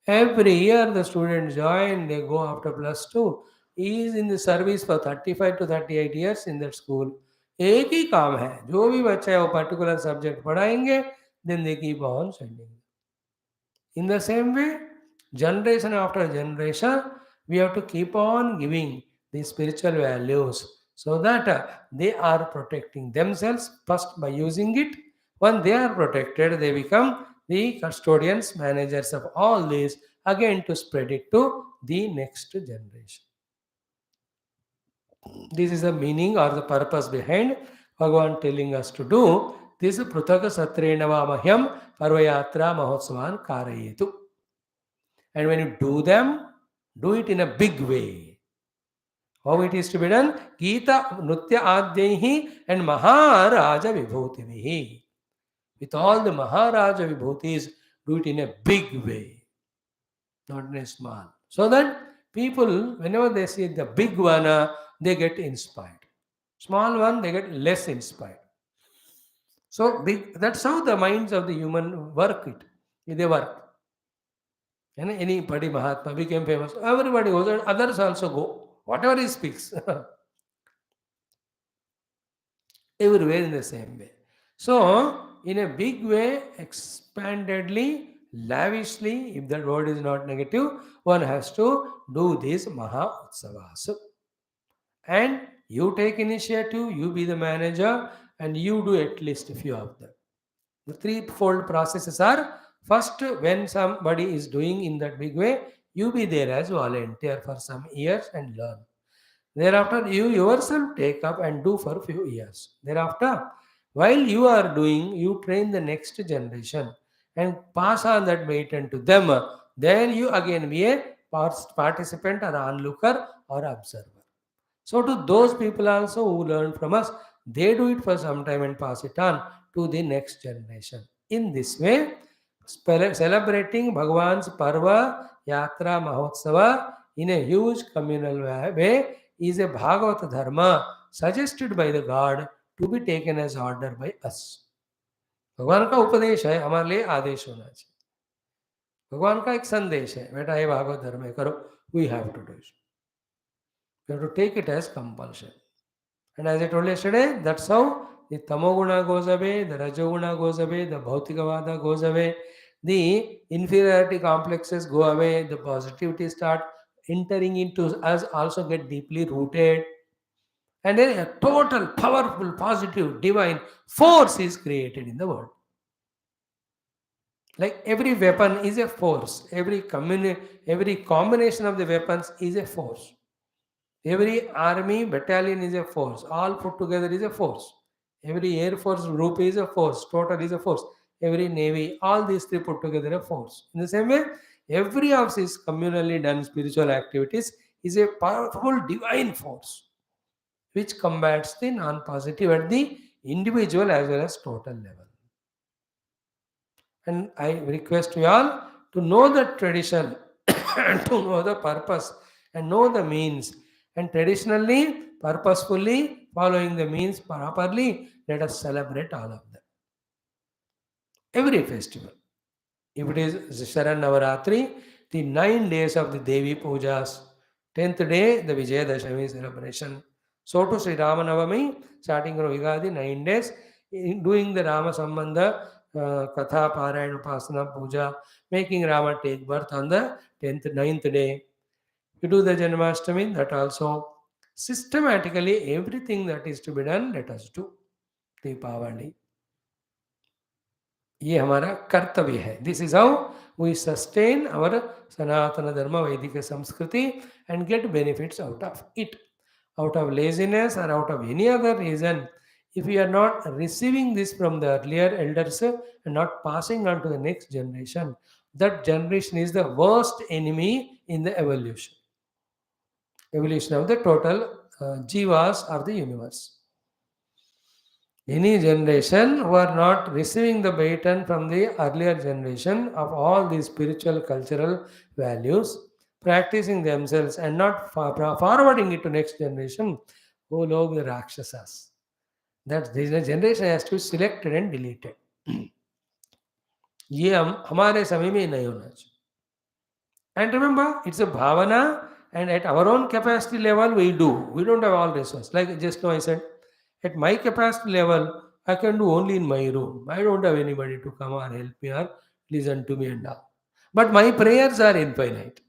Every year the students join, they go after plus two. He is in the service for 35 to 38 years in that school. एक ही काम है, जो भी बच्चा है वो particular subject पढ़ाएंगे, then they keep on sending. In the same way, generation after generation, we have to keep on giving these spiritual values so that they are protecting themselves first by using it. When they are protected, they become the custodians, managers of all this, again to spread it to the next generation. This is the meaning or the purpose behind Bhagavan telling us to do this Prutaka Satrenava Mahyam Parvayatra Mahotsavan Karayetu. And when you do them, do it in a big way. How it is to be done? Gita Nutya Adyehi and Maharaja Vibhutivihi. With all the Maharaja Vibhutis, do it in a big way, not in a small. So that people, whenever they see the big one, they get inspired. Small one, they get less inspired. So big, that's how the minds of the human work it. They work. And anybody Mahatma became famous, everybody goes and others also go. Whatever he speaks. Everywhere in the same way. So, in a big way, expandedly, lavishly, if that word is not negative, one has to do these Maha Utsavas. And you take initiative, you be the manager, and you do at least a few of them. The threefold processes are: first, when somebody is doing in that big way, you be there as volunteer for some years and learn. Thereafter, you yourself take up and do for few years. Thereafter, while you are doing, you train the next generation and pass on that baton to them. Then you again be a participant or onlooker or observer. So to those people also who learn from us, they do it for some time and pass it on to the next generation. In this way, celebrating Bhagavan's Parva, Yatra, Mahotsava in a huge communal way is a Bhagavata Dharma suggested by the God to be taken as order by us. भगवान का उपदेश है, हमारे लिए आदेश होना चाहिए. भगवान का एक संदेश है, बेटा ये भागवत धर्म करो. We have to do it. We have to take it as compulsion. And as I told yesterday, that's how the Tamoguna goes away, the Rajoguna goes away, the Bhautikavada goes away, the inferiority complexes go away, the positivity start entering into us, also get deeply rooted. And then a total, powerful, positive, divine force is created in the world. Like every weapon is a force, every combination of the weapons is a force. Every army battalion is a force. All put together is a force. Every air force group is a force. Total is a force. Every navy, all these three put together a force. In the same way, every of these communally done spiritual activities is a powerful divine force which combats the non-positive at the individual as well as total level. And I request you all to know the tradition, to know the purpose and know the means. And traditionally, purposefully, following the means properly, let us celebrate all of them. Every festival. If it is Sharan Navaratri, the 9 days of the Devi Pujas, 10th day, the Vijayadashami celebration. So to Sri Ramanavami, starting from Vigadi, 9 days, doing the Rama Sambandha, Katha, Parayana, Upasana, Puja, making Rama take birth on the 9th day. You do the Janmashtami, that also. Systematically, everything that is to be done, let us do. Deepavali. ये हमारा कर्तव्य है. This is how we sustain our Sanatana Dharma, Vedika Samskriti, and get benefits out of it. Out of laziness or out of any other reason, if we are not receiving this from the earlier elders and not passing on to the next generation, that generation is the worst enemy in the evolution of the total jivas or the universe. Any generation who are not receiving the baton from the earlier generation of all these spiritual cultural values, practicing themselves and not forwarding it to next generation, who log the rakshasas. That this generation has to be selected and deleted. ये हमारे समय में नहीं होना चाहिए. And remember, it's a bhavana, and at our own capacity level, we do. We don't have all resources. Like just now I said, at my capacity level, I can do only in my room. I don't have anybody to come or help me or listen to me and all. But my prayers are infinite.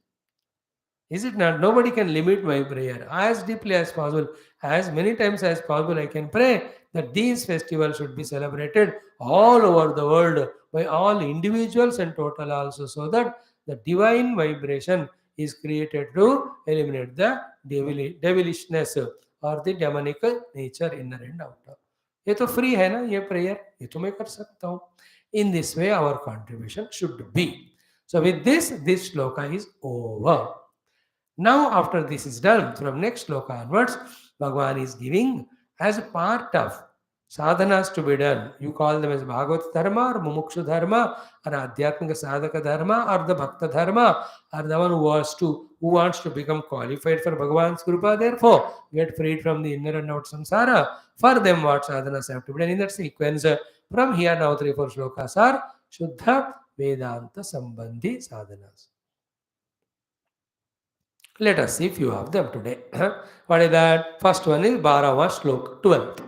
Is it not? Nobody can limit my prayer. As deeply as possible, as many times as possible, I can pray that these festivals should be celebrated all over the world by all individuals and total also, so that the divine vibration is created to eliminate the devilishness or the demonic nature inner and outer. ये तो free है ना ये prayer, ये तो मैं कर सकता हूँ. In this way our contribution should be. So with this shloka is over. Now, after this is done, from next sloka onwards, Bhagavan is giving as a part of sadhanas to be done. You call them as Bhagavata Dharma or Mumukshu Dharma or Adhyatmika Sadhaka Dharma or the Bhakta Dharma or the one who wants to become qualified for Bhagavan's Kripa, therefore get freed from the inner and out samsara. For them, what sadhanas have to be done in that sequence. From here now 3-4 shlokas are Shuddha Vedanta Sambandhi sadhanas. Let us see few of them today. What is that? First one is Bharava Shlok 12th.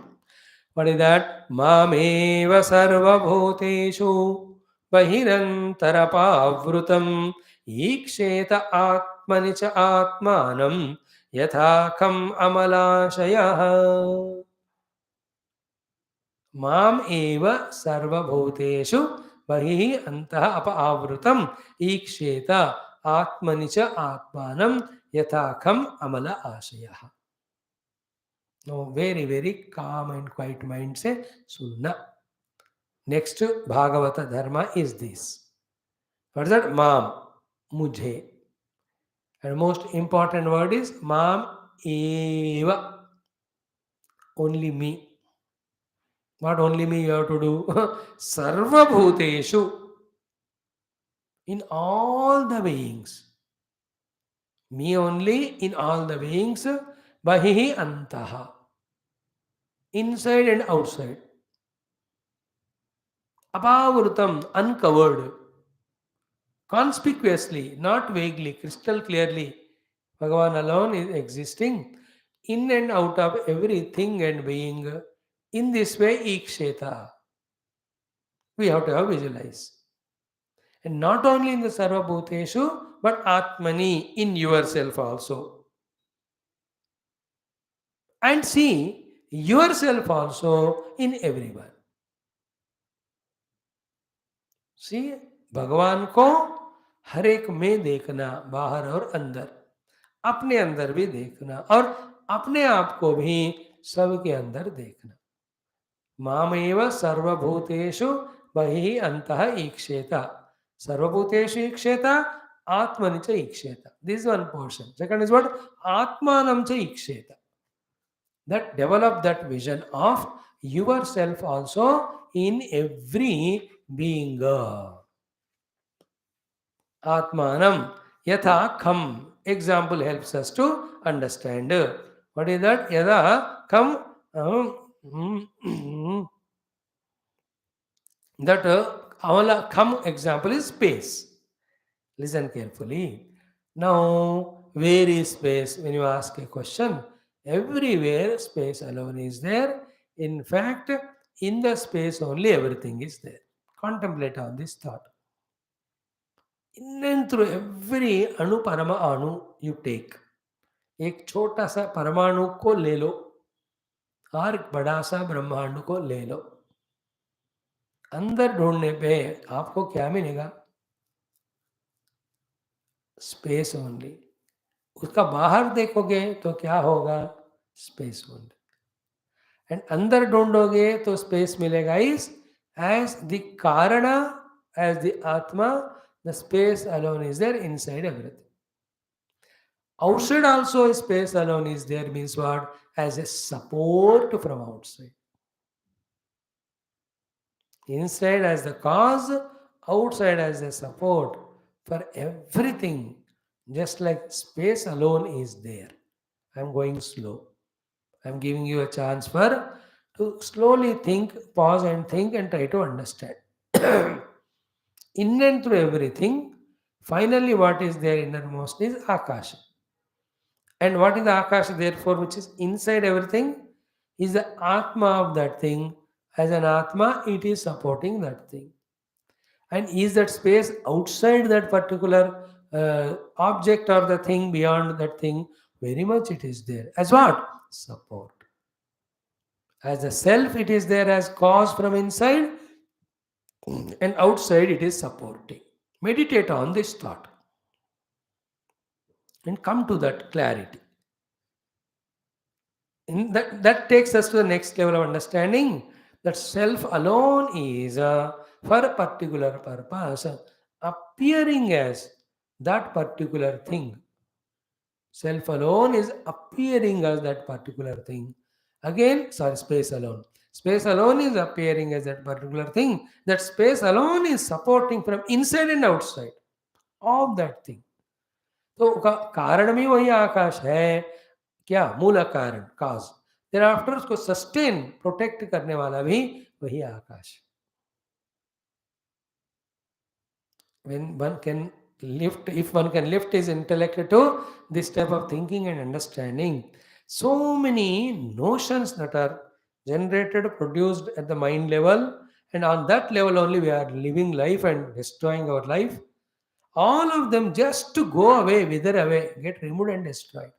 What is that? Mameva sarva bhuteshu bahirantarapaavrutam iksheta atmani cha atmanam yathakam amalashayah. Mam eva sarva bhuteshu bahi antah apa avrutam iksheta atmani cha atmanam yathakam amala ashaya. Now, very, very calm and quiet mind say Sunna. Next, Bhagavata Dharma is this. What is that? Mam, mujhe. And most important word is Mam eva. Only me. What only me you have to do? Sarva bhuteshu. In all the beings. Me only in all the beings. Bahihi antaha. Inside and outside. Apavrutam, uncovered. Conspicuously, not vaguely, crystal clearly. Bhagavan alone is existing in and out of everything and being. In this way, iksheta. We have to have visualize. And not only in the Sarva Bhuteshu, but Atmani, in yourself also. And see yourself also in everyone. See, भगवान को हर एक में देखना, बाहर और अंदर, अपने अंदर भी देखना और अपने आप को भी सबके अंदर देखना. मामेव सर्वभूतेषु बहिः अंतः ईक्षेता. सर्वभूतेषु ईक्षेता, आत्मनि च ईक्षेता. This is one portion. Second is what? Atmanam cha ईक्षेता. That develop that vision of yourself also in every being. Atmanam yatha kham. Example helps us to understand. What is that? Yatha kham. That avala kham example is space. Listen carefully. Now, where is space? When you ask a question, everywhere space alone is there. In fact, in the space only everything is there. Contemplate on this thought. In and through every anu parama anu you take. एक छोटा सा परमाणु को ले लो और एक बड़ा सा ब्रह्मांड को ले लो. अंदर ढूंढने पे आपको क्या मिलेगा? Space only. उसका बाहर देखोगे तो क्या होगा? Space only. एंड अंदर ढूंढोगे तो स्पेस मिलेगा इस एज द कारण, एज द आत्मा, the space alone is there inside everything. Outside also space alone is there, means what? As a support from outside. Inside as the cause, outside as a support for everything. Just like space alone is there. I'm going slow. I'm giving you a chance for to slowly think, pause and think and try to understand. In and through everything, finally what is there innermost is Akasha. And what is the Akasha, therefore, which is inside everything, is the Atma of that thing. As an Atma, it is supporting that thing. And is that space outside that particular object or the thing, beyond that thing? Very much it is there. As what? Support. As the self, it is there as cause from inside, and outside it is supporting. Meditate on this thought and come to that clarity. And that takes us to the next level of understanding, that self alone is for a particular purpose appearing as that particular thing. Self alone is appearing as that particular thing. Again, sorry, space alone. Space alone is appearing as that particular thing. That space alone is supporting from inside and outside of that thing. तो कारण भी वही आकाश है, क्या? मूल कारण, काज. There after उसको sustain, protect करने वाला भी वही आकाश. When one can lift, if one can lift his intellect to this type of thinking and understanding, so many notions that are generated, produced at the mind level, and on that level only we are living life and destroying our life. All of them just to go away, wither away, get removed and destroyed,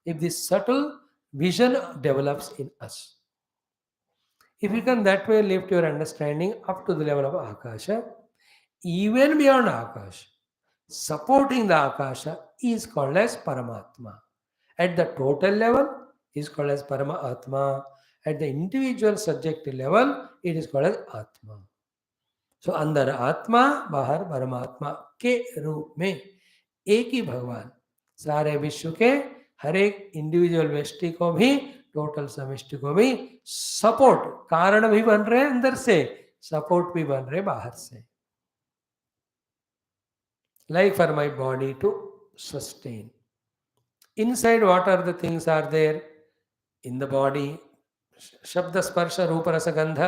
if this subtle vision develops in us. If you can that way lift your understanding up to the level of Akasha, even beyond Akasha, supporting the Akasha is called as Paramatma. At the total level, is called as Paramatma. At the individual subjective level, it is called as Atma. So, अंदर आत्मा, बाहर परमात्मा के रूप में एक ही भगवान सारे विश्व के हर एक इंडिविजुअल व्यक्ति को भी, टोटल समष्टि को भी सपोर्ट, कारण भी बन रहे अंदर से, सपोर्ट भी बन रहे बाहर से. Like for my body to sustain. Inside, what are the things are there in the body? शब्द स्पर्श रूप रस गंध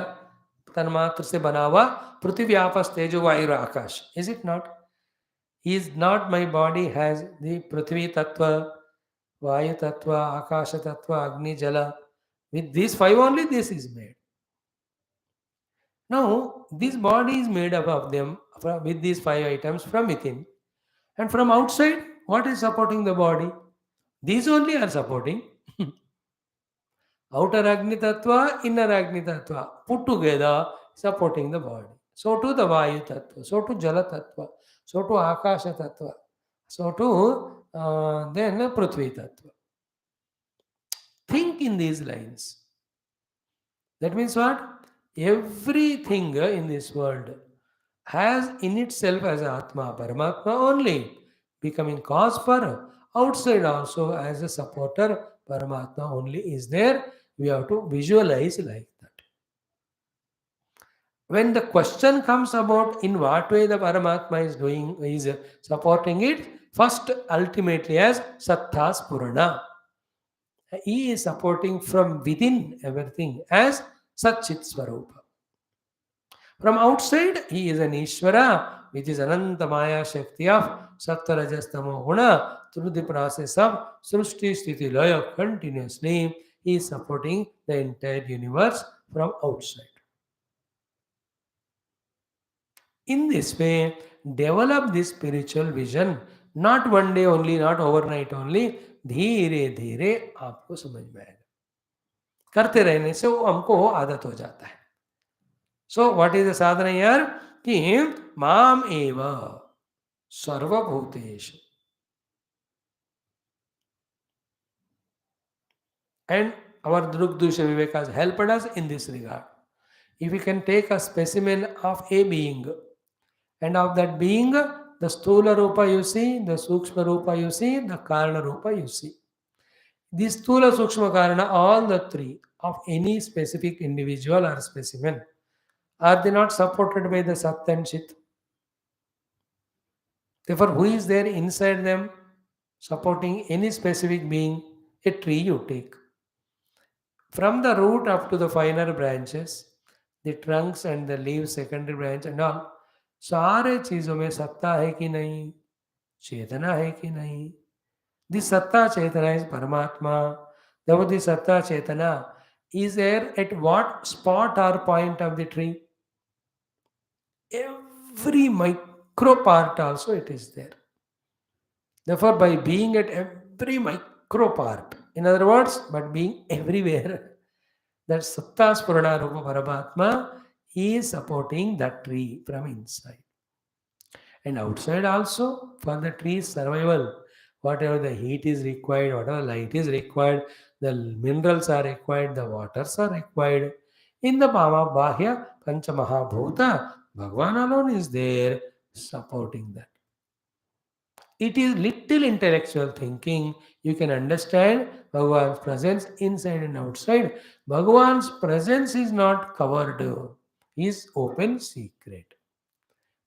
तन्मात्र से बना हुआ पृथ्वी आपस तेजो वायु आकाश. Is it not? Is not my body has the prithvi tattva, vayu tattva, akasha tattva, agni jala? With these five only this is made. Now, this body is made up of them with these five items from within. And from outside, what is supporting the body? These only are supporting. Outer Agni Tattva, inner Agni Tattva, put together, supporting the body. So to the Vayu Tattva, so to Jala Tattva, so to Akasha Tattva, so to then Prithvi Tattva. Think in these lines. That means what? Everything in this world has in itself as Atma, Paramatma only, becoming cause for outside also as a supporter, Paramatma only is there. We have to visualize like that. When the question comes about in what way the Paramatma is doing, is supporting it, first ultimately as Satthas Purana. He is supporting from within everything as Satchit Swarupa. From outside, he is an Ishvara, which is Ananta Maya Shakti of Sattva Rajas Tamo Guna, through the process of Srushti Sthiti Laya continuously. He is supporting the entire universe from outside. In this way, develop this spiritual vision, not one day only, not overnight only, धीरे धीरे आपको समझ में आएगा. करते रहने से वो हमको आदत हो जाता है. So what is the sadhana here? कि माम एव सर्वभूतेषु. And our Drugdusha Viveka has helped us in this regard. If we can take a specimen of a being, and of that being, the Stula Rupa you see, the Sukshma Rupa you see, the Karana Rupa you see. These Stula, Sukshma, Karana, all the three of any specific individual or specimen, are they not supported by the Sat and Chit? Therefore, who is there inside them supporting any specific being? A tree you take. From the root up to the finer branches, the trunks and the leaves, secondary branch and all, सारे चीजों में सत्ता है कि नहीं, चेतना है कि नहीं? This satta chetana is Paramatma. Therefore, this satta chetana is there at what spot or point of the tree? Every micro part also it is there. Therefore, by being at every micro part, in other words, but being everywhere, that Satta Spurana Rupa Paramatma is supporting that tree from inside. And outside also, for the tree's survival, whatever the heat is required, whatever light is required, the minerals are required, the waters are required. In the Mama Bahya Panchamaha Bhuta, Bhagavan alone is there supporting that. It is little intellectual thinking. You can understand Bhagavan's presence inside and outside. Bhagavan's presence is not covered, he is open secret.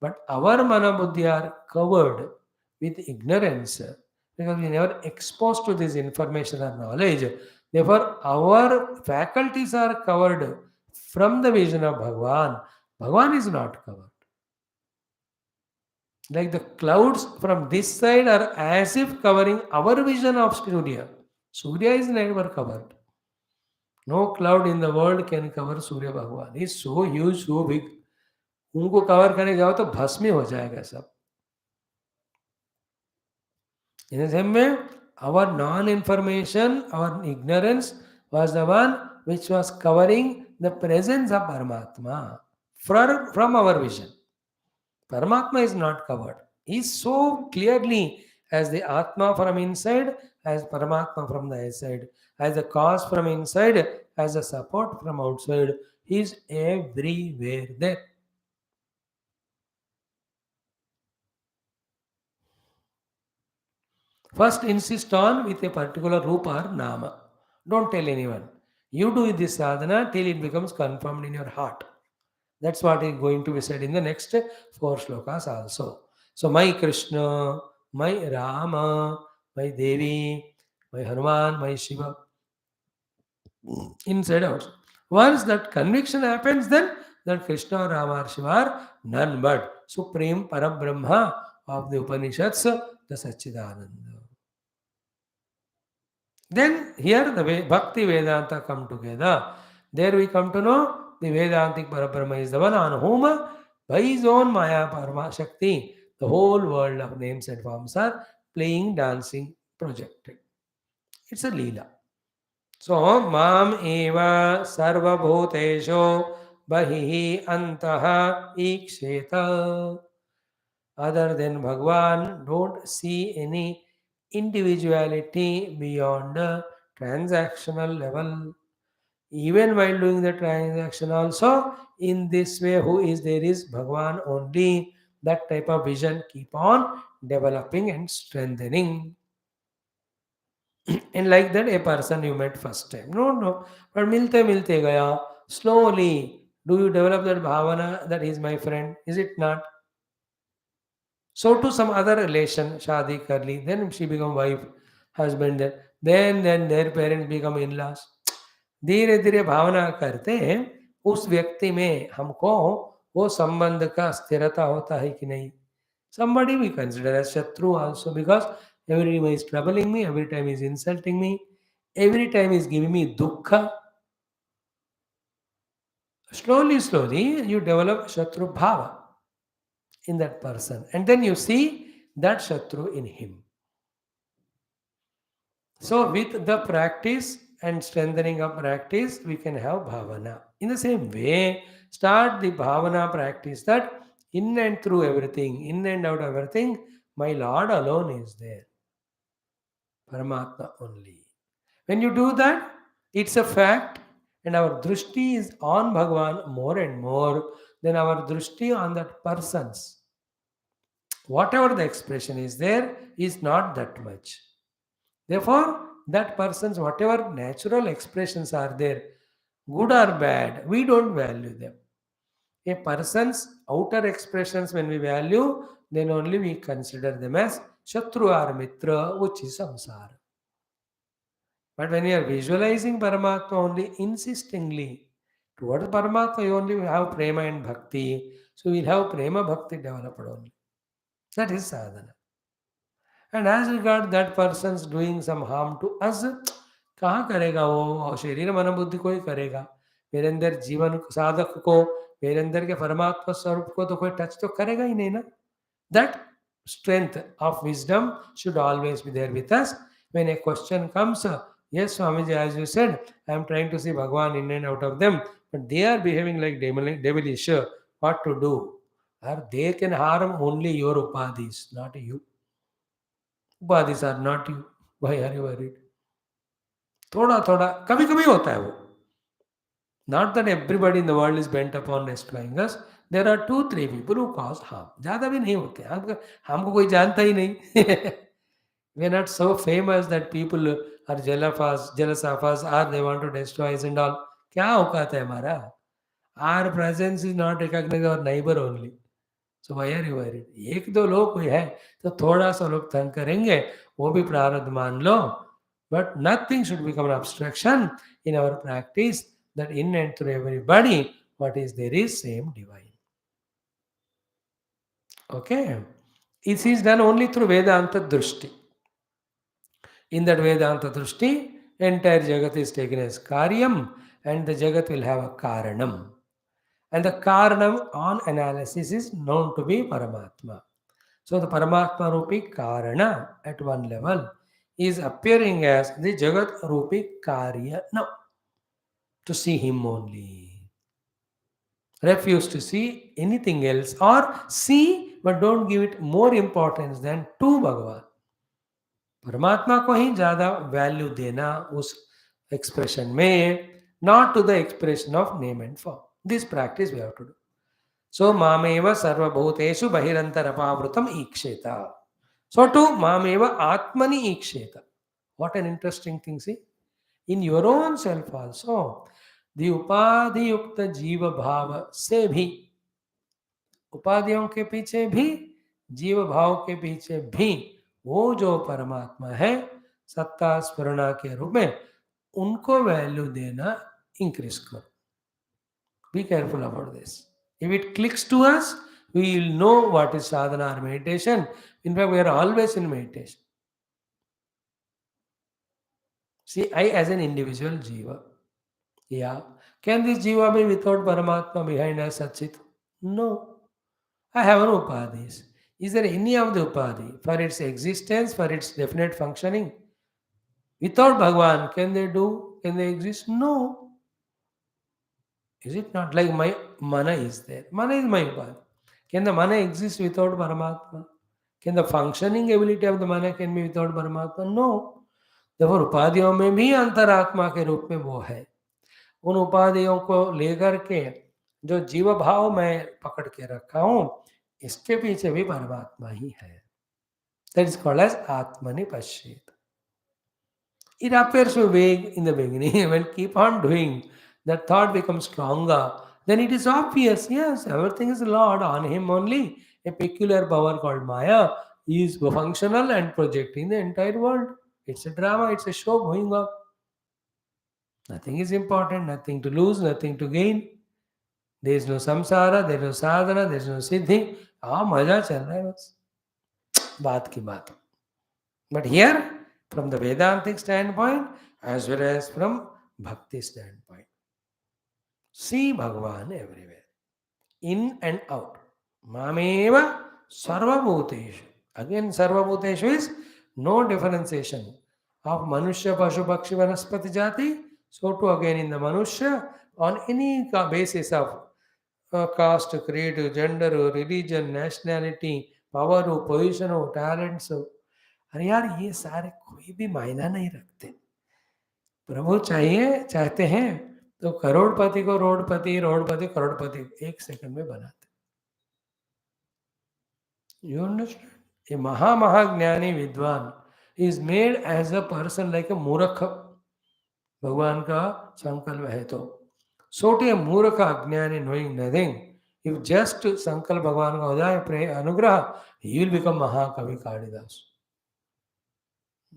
But our mana buddhi are covered with ignorance because we never exposed to this information or knowledge. Therefore, our faculties are covered from the vision of Bhagavan. Bhagavan is not covered. Like the clouds from this side are as if covering our vision of Surya. Surya is never covered. No cloud in the world can cover Surya Bhagavan. He is so huge, so big. उनको cover करने जाओ तो भस्म ही हो जाएगा सब. In the same way, our non-information, our ignorance was the one which was covering the presence of Paramatma from our vision. Paramatma is not covered. He is so clearly as the Atma from inside, as Paramatma from the outside, as the cause from inside, as the support from outside. He is everywhere there. First, insist on with a particular rupa or nama. Don't tell anyone. You do this sadhana till it becomes confirmed in your heart. That's what is going to be said in the next 4 shlokas also. So, my Krishna, my Rama, my Devi, my Hanuman, my Shiva, inside out. Once that conviction happens, then that Krishna, Rama, or Shiva are none but Supreme Parabrahma of the Upanishads, the Satchidananda. Then here the Bhakti Vedanta come together. There we come to know the Vedantic Parabrahma is the one on whom by his own Maya Parama Shakti the whole world of names and forms are playing, dancing, projected. It's a Leela. So Mam Eva Sarva Bhutesho Bahihi Antaha Iksheta. Other than Bhagwan, don't see any individuality beyond the transactional level. Even while doing the transaction also, in this way, who is there is Bhagwan only. That type of vision keep on developing and strengthening. And like that, a person you met first time. No. But milte gaya, slowly, do you develop that bhavana that he is my friend? Is it not? So to some other relation, Shadi Karli, then she become wife, husband, then their parents become in-laws. धीरे धीरे भावना करते हैं उस व्यक्ति में हमको वो संबंध का स्थिरता होता है कि नहीं. Somebody we consider as Shatru also because every time is troubling me, every time is insulting me, every time is giving me dukkha. Slowly you develop Shatru Bhava in that person. And then you see that Shatru in him. So with the practice and strengthening of practice, we can have bhavana. In the same way, start the bhavana practice that in and through everything, in and out of everything, my Lord alone is there. Paramatma only. When you do that, It's a fact, and our drushti is on Bhagavan more and more than our drushti on that persons. Whatever the expression is there is not that much. Therefore, that person's whatever natural expressions are there, good or bad, we don't value them. A person's outer expressions, when we value, then only we consider them as Shatru or Mitra, which is samsara. But when you are visualizing Paramatma only insistingly, towards Paramatma you only will have Prema and Bhakti. So we'll have Prema Bhakti developed only. That is sadhana. And as regard that person's doing some harm to us, कहाँ करेगा वो शरीर मन बुद्धि को ही करेगा मेरे अंदर जीवन साधक को मेरे अंदर के परमात्मा स्वरूप को तो कोई टच तो करेगा ही नहीं ना that strength of wisdom should always be there with us when a question comes yes Swamiji as you said I am trying to see Bhagwan in and out of them but they are behaving like devilish what to do or they can harm only your upadhis not you upadhis are not you why are you worried थोड़ा थोड़ा कभी कभी होता है वो not that everybody in the world is bent upon destroying us there are 2-3 people who cause harm ज़्यादा भी नहीं होते हमको हमको कोई जानता ही नहीं we are not so famous that people are jealous of us or they want to destroy us and all क्या औकात है हमारा our presence is not recognized our neighbor only so why are you worried एक दो लोग कोई है तो थोड़ा सा लोग तंग करेंगे वो भी प्रारब्ध मान लो but nothing should become an abstraction in our practice that in and through everybody what is there is same divine. Okay? It is done only through Vedanta Drushti. In that Vedanta Drushti, entire Jagat is taken as Karyam and the Jagat will have a Karanam. And the Karanam on analysis is known to be Paramatma. So the Paramatma Rupi Karana at one level is appearing as the Jagat Rupi Karya. Now, to see him only. Refuse to see anything else or see but don't give it more importance than to Bhagavan. परमात्मा को ही ज़्यादा value देना उस expression में not to the expression of name and form. This practice we have to do. So mameva sarvabhuteshu bahirantarapavrtam iksheta. So to mameva atmani iksheta. What an interesting thing, see? In your own self also, the upadhi yukta jiva bhava se bhi, उपाधियों के पीछे भी जीव भाव के पीछे भी वो जो परमात्मा है सत्ता स्फुरणा के रूप में उनको वैल्यू देना इंक्रीज करो be careful about this if it clicks to us we will know what is sadhana और meditation in fact we are always in meditation see I as an individual jiva या can this jiva be without paramatma behind us सचित no I have no upadhis. Is there any of the upadhi for its existence, for its definite functioning? Without Bhagavan, can they do? Can they exist? No. Is it not like my mana is there? Mana is my upadhi. Can the mana exist without Paramatma? Can the functioning ability of the mana can be without Paramatma? No. Therefore, उपाधियों में भी अंतरात्मा के रूप में वो है उन उपाधियों को लेकर के जो जीव भाव मैं पकड़ के रखा हूं इसके पीछे भी परमात्मा ही है दैट इज कॉल्ड एज आत्मनि पश्येत it appears vague in the beginning when keep on doing that thought becomes stronger then it is obvious yes everything is Lord on him only a peculiar power called Maya is functional and projecting the entire world it's a drama it's a show going on nothing is important nothing to lose nothing to gain there is no samsara, there is no sadhana, there is no siddhi. मजा चल रहा है बस बात की बात but here from the Vedantic standpoint as well as from Bhakti standpoint see Bhagavan everywhere in and out mameva sarvabhuteshu again sarvabhuteshu is no differentiation of manushya pashu pakshi vanaspati jati so too again in the manushya on any basis of caste, creed, gender, religion, nationality, power हो position हो talents हो अरे यार ये सारे कोई भी मायना नहीं रखते प्रभु चाहते हैं तो करोड़पति को रोडपति, रोडपति करोड़पति 1 सेकंड में बनाते। You understand? ए महाज्ञानी विद्वान is made as a person like a मूर्ख। भगवान का संकल्प है तो सो टू ए मूर्ख अज्ञानी नोइंग नथिंग, इफ जस्ट संकल्प भगवान का हो जाए, प्रे अनुग्रह, ही विल बिकम महाकवि Kalidas.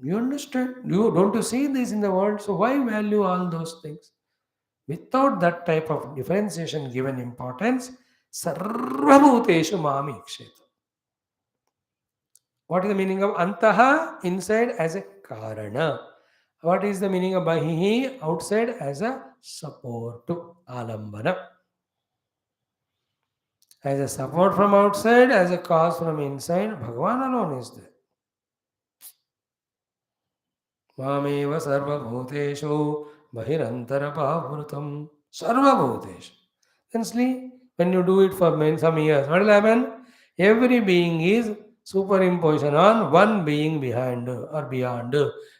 You understand? You don't you see this in the world? So why value all those things? Without that type of differentiation given importance, sarvabhuteshu mamiksheta. What is the meaning of antaha? Inside as a karana. What is the meaning of bahihi? Outside as a support to alambana. As a support from outside, as a cause from inside, Bhagavan alone is there. मामेव सर्वभूतेषु बहिरन्तरपावृतं सर्वभूतेषु. Essentially, when you do it for some years, what will happen? Every being is superimposition on one being behind or beyond.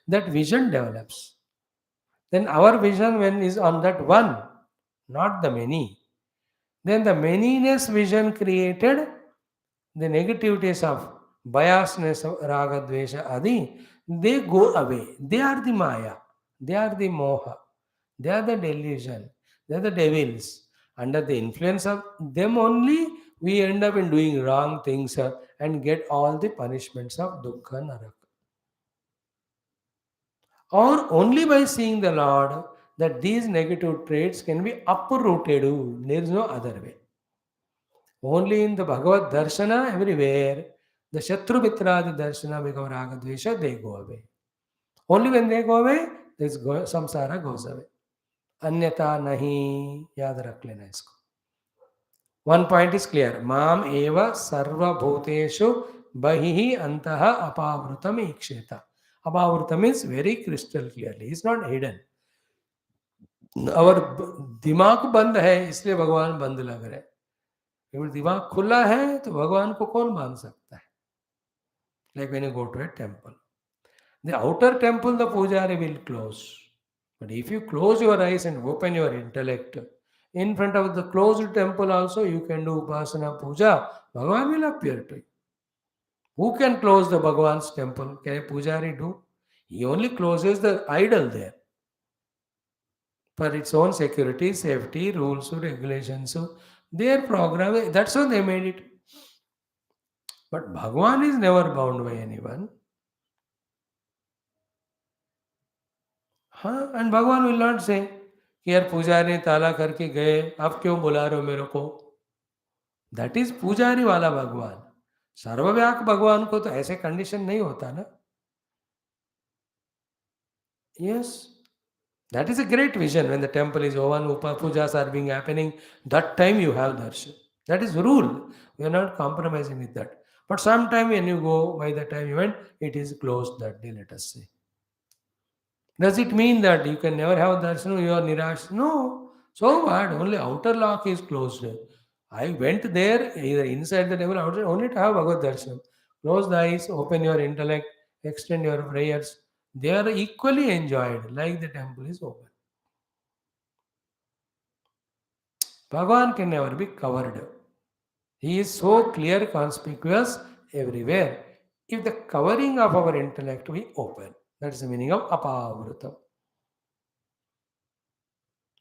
That vision develops. Then our vision when is on that one, not the many. Then the manyness vision created the negativities of biasness of raga, dvesha, adi, they go away. They are the maya. They are the moha. They are the delusion. They are the devils. Under the influence of them only, we end up in doing wrong things and get all the punishments of dukkha naraka. Or only by seeing the Lord that these negative traits can be uprooted. There is no other way. Only in the Bhagavad Darshana, everywhere, the Shatru Mitradi Darshana become Raga Dvesha, they go away. Only when they go away, this samsara goes away. Anyata nahi, yaad rakh lena isko. One point is clear. Mam eva sarva bhuteshu bahihi antaha apavrutam iksheta. Apavrutam means very crystal clearly. It's not hidden. और दिमाग बंद है इसलिए भगवान बंद लग रहे हैं. अगर दिमाग खुला है तो भगवान को कौन बांध सकता है? Like when you go to a temple, the outer temple the pujari will close, but if you close your eyes and open your intellect, in front of the closed temple also you can do upasana puja, Bhagavan will appear to you. Who can close the Bhagavan's temple? Can a pujari do? He only closes the idol there for its own security, safety, rules, regulations. So their program, that's how they made it. But Bhagavan is never bound by anyone. हाँ, and भगवान will not say कि यार पुजारी ने ताला करके गए, आप क्यों बुला रहे हो मेरे को? That is पुजारी वाला भगवान. सर्वव्यापक भगवान को तो ऐसे कंडीशन नहीं होता ना. Yes, that is a great vision. When the temple is open, pujas are being happening, that time you have darshan. That is rule. We are not compromising with that. But sometime when you go, by the time you went, it is closed that day, let us say. Does it mean that you can never have darshan, you are nirash? No. So what? Only outer lock is closed. I went there, either inside the temple or outside, only to have Bhagavad darshan. Close the eyes, open your intellect, extend your prayers. They are equally enjoyed, like the temple is open. Bhagavan can never be covered. He is so clear, conspicuous everywhere. If the covering of our intellect we open, that is the meaning of apavrutam.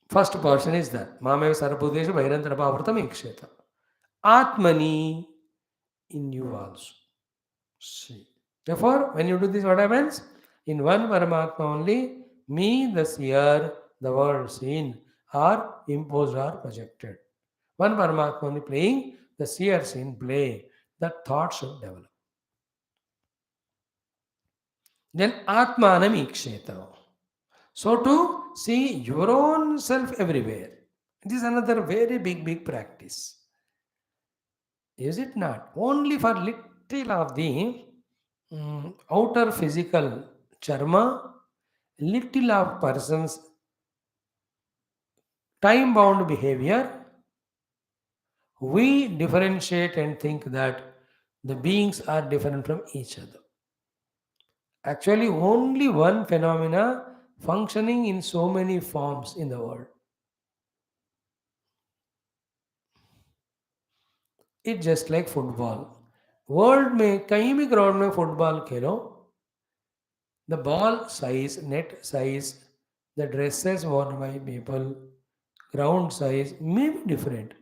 First portion is that Mameva Sarabhudeshu Vairantara Apavrutam Iksheta. Atmani in you also. See. Therefore, when you do this, what happens? In one Paramatma only, me, the seer, the world seen, are imposed or projected. One Paramatma only playing, the seer scene play. That thought should develop. Then Atmanam Iksheta. So to see your own self everywhere. This is another very big practice. Is it not? Only for little of the outer physical charma, little of person's time-bound behavior, we differentiate and think that the beings are different from each other. Actually, only one phenomena functioning in so many forms in the world. It's just like football. World में कहीं भी ground में football Khelo, the ball size, net size, the dresses worn by people, ground size may be different,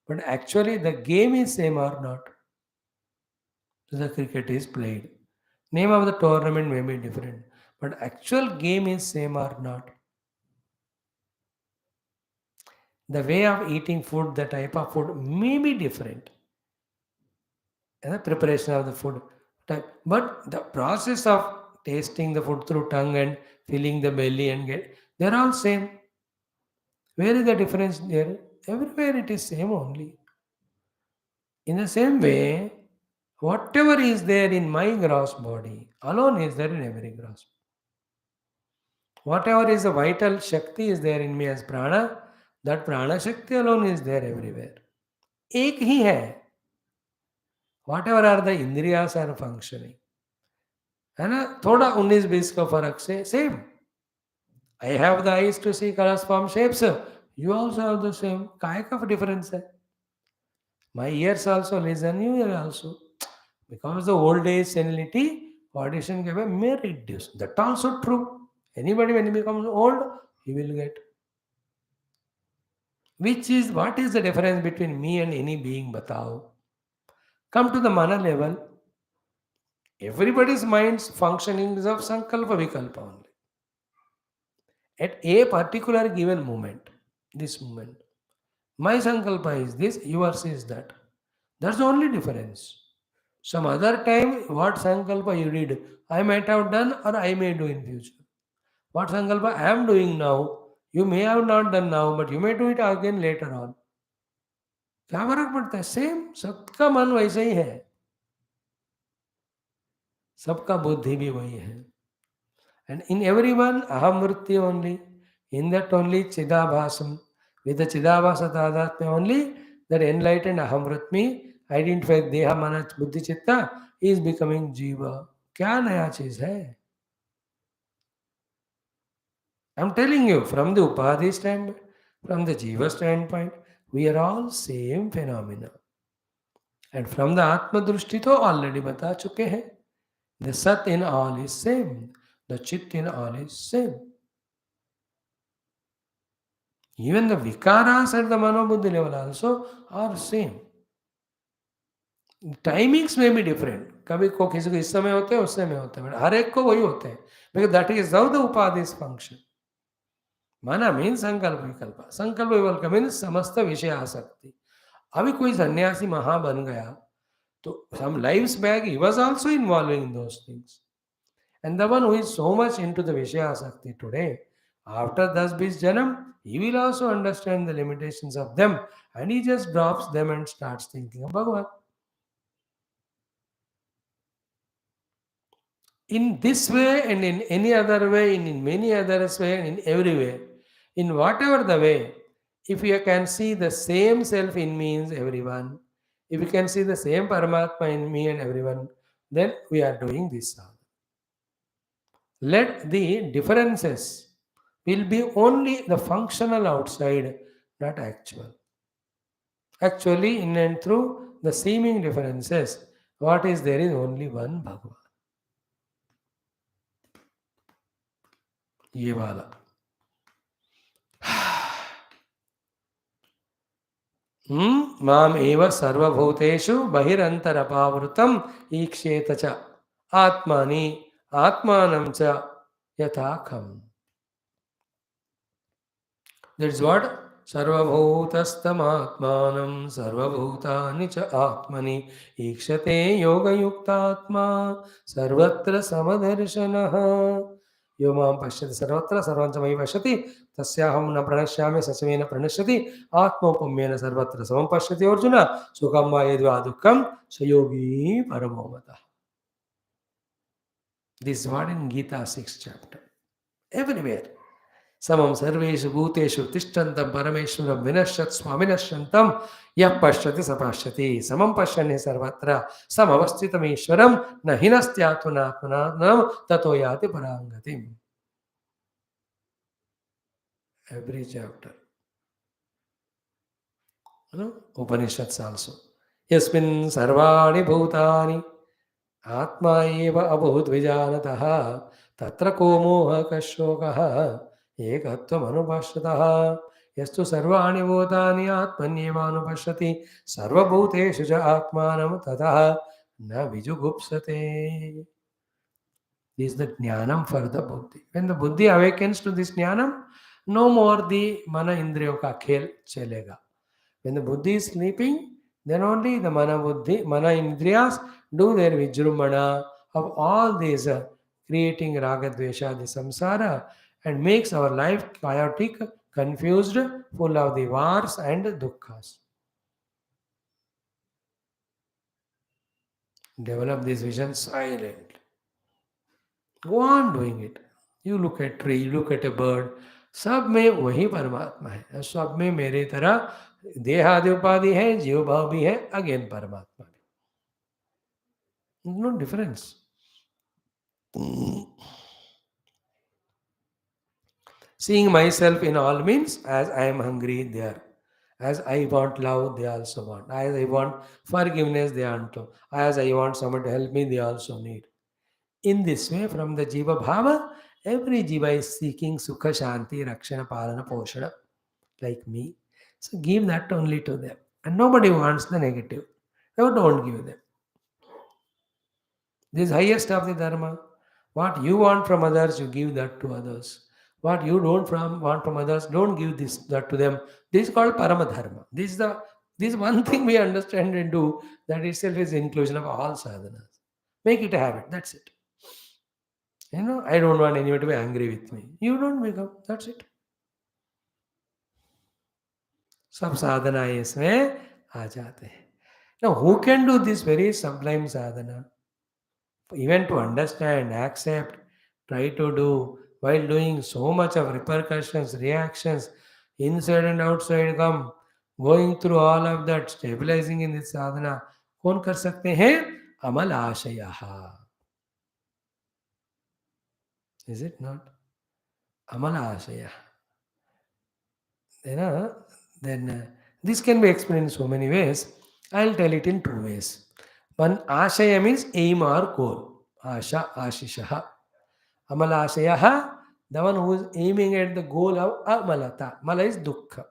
but actually the game is same or not. The cricket is played. Name of the tournament may be different, but actual game is same or not. The way of eating food, the type of food may be different. And the preparation of the food type, but the process of tasting the food through tongue and filling the belly and get, they're all same. Where is the difference there? Everywhere it is same only. In the same way, whatever is there in my gross body alone is there in every gross. Whatever is the vital Shakti is there in me as prana, that prana Shakti alone is there everywhere. एक ही है. Whatever are the indriyas are functioning. है ना, थोड़ा 19-20 का फर्क से same. I have the eyes to see colors, form, shapes. You also have the same. काय का difference है? My ears also listen, you hear also. Because the old age senility, audition may reduce. That also true. Anybody when he becomes old, he will get. What is the difference between me and any being? Batao. Come to the mana level. Everybody's mind's functioning is of sankalpa vikalpa only. At a particular given moment, this moment, my sankalpa is this, yours is that. That's the only difference. Some other time, what sankalpa you did, I might have done or I may do in future. What sankalpa I am doing now, you may have not done now, but you may do it again later on. क्या फर्क पड़ता है? Same, सबका मन वैसे ही है, सबका बुद्धि भी वही है. And in everyone, aham vritti only. In that only chidabhasam. With the chidabhasa tadatmya only, that enlightened aham vritti, identified deha mana buddhi chitta, is becoming jiva. क्या नया चीज है? I'm telling you, from the upadhi standpoint, from the jiva standpoint, we are all same phenomena. And from the atma drushti to already bata chuke हैं. The sat in all is same. The chit in all is same. Even the vikaras at the manobuddhi level also are same. Timings may be different. कभी को किसी को इस समय होते हैं, उस समय होते हैं, but हर एक को वही होते हैं. Because that is how the upadhis function. Mana means sankalpa vikalpa. Sankalpa vikalpa means samasta vishaya asakti. अभी कोई सन्यासी महा बन गया, तो some lives back he was also involving in those things. And the one who is so much into the vishaya asakti today, after 10-20 janam, he will also understand the limitations of them, and he just drops them and starts thinking of Bhagavan. In this way and in any other way, in many others way, and in every way, in whatever the way, if you can see the same self in me in everyone, if you can see the same Paramatma in me and everyone, then we are doing this sadhana. Let the differences will be only the functional outside, not actual. Actually, in and through the seeming differences, what is there is only one Bhagavan. ये वाला. माम एव सर्वभूतेषु बहिरन्तरपावृतम् ईक्षेत च आत्मानि आत्मानं च यथाखम्. That's what सर्वभूतस्थमात्मानं सर्वभूतानि च आत्मनि ईक्षते योगयुक्तात्मा सर्वत्र समदर्शनः. यो मां पश्यति सर्वत्र सर्वं च मयि पश्यति तस्याहं न प्रणश्यामि स च मे न प्रणश्यति आत्मौपम्येन सर्वत्र समं पश्यति अर्जुन सुखं वा यद्वा दुःखं स योगी परमो मतः. This is what in Gita 6th chapter. Everywhere. समं सर्वेषु भूतेषु तिष्ठन्तं परमेश्वरं विनश्यत् स्वामिनश्यन्तं यः पश्यति स पश्यति समं पश्यन् सर्वत्र समवस्थितमीश्वरं न हिनस्त्यात्मनात्मनात्मनं ततो याति परां गतिम्. Every chapter. Upanishads also. Yasmin sarvani bhutani atma eva abhut vijanatah tatra ko moha kashokah ekatvam anupashyatah yastu sarvani bhutani atmanyeva anupashyati sarvabhuteshu ja atmanam tatah na vijugupsate. This is the jnanam for the buddhi. When the buddhi awakens to this jnanam, no more the mana indriyo ka khel chalega. When the buddhi is sleeping, then only the mana indriyas do their vijrumana of all these creating ragadvesha, the samsara, and makes our life chaotic, confused, full of the wars and dukkhas. Develop this vision silently. Go on doing it. You look at tree, you look at a bird, सब में वही परमात्मा है, सब में मेरे तरह देहादि उपाधि है, जीव भाव भी है, अगेन परमात्मा भी. No difference. Seeing myself in all means as I am hungry, they are. As I want love, they also want. As I want forgiveness, they want to. As I want someone to help me, they also need. In this way, from the Jiva Bhava, every Jiva is seeking Sukha, Shanti, Rakshana, Palana, Poshana, like me. So give that only to them. And nobody wants the negative. Don't give them. This is highest of the Dharma. What you want from others, you give that to others. What you don't want from others, don't give that to them. This is called Paramadharma. This one thing we understand and do, that itself is inclusion of all sadhanas. Make it a habit. That's it. I don't want anyone to be angry with me. You don't become. That's it. सब साधना इसमें आ जाते हैं. Now, who can do this very sublime sadhana? Even to understand, accept, try to do, while doing so much of repercussions, reactions, inside and outside come, going through all of that, stabilizing in this sadhana, कौन कर सकते हैं? अमल आशयः. Is it not? अमल आशयः. Then this can be explained in so many ways. I'll tell it in two ways. One, ashaya means aim or goal. Asha, ashishaha. Amalashaya, the one who is aiming at the goal of amalata. Mala is dukkha.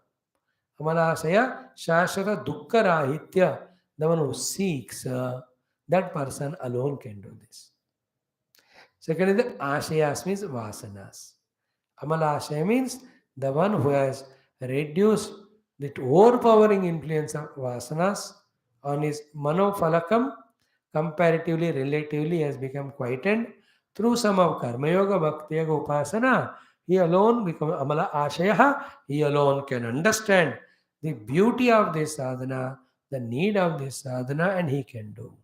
Amalashaya, shashata dukkha rahitya. The one who seeks, that person alone can do this. Second is the ashayas means vasanas. Amalashaya means the one who has reduced the overpowering influence of vasanas on his manofalakam, comparatively, relatively has become quietened through some of karma yoga, bhakti yoga, upasana. He alone becomes amala ashaya. He alone can understand the beauty of this sadhana, the need of this sadhana, and he can do.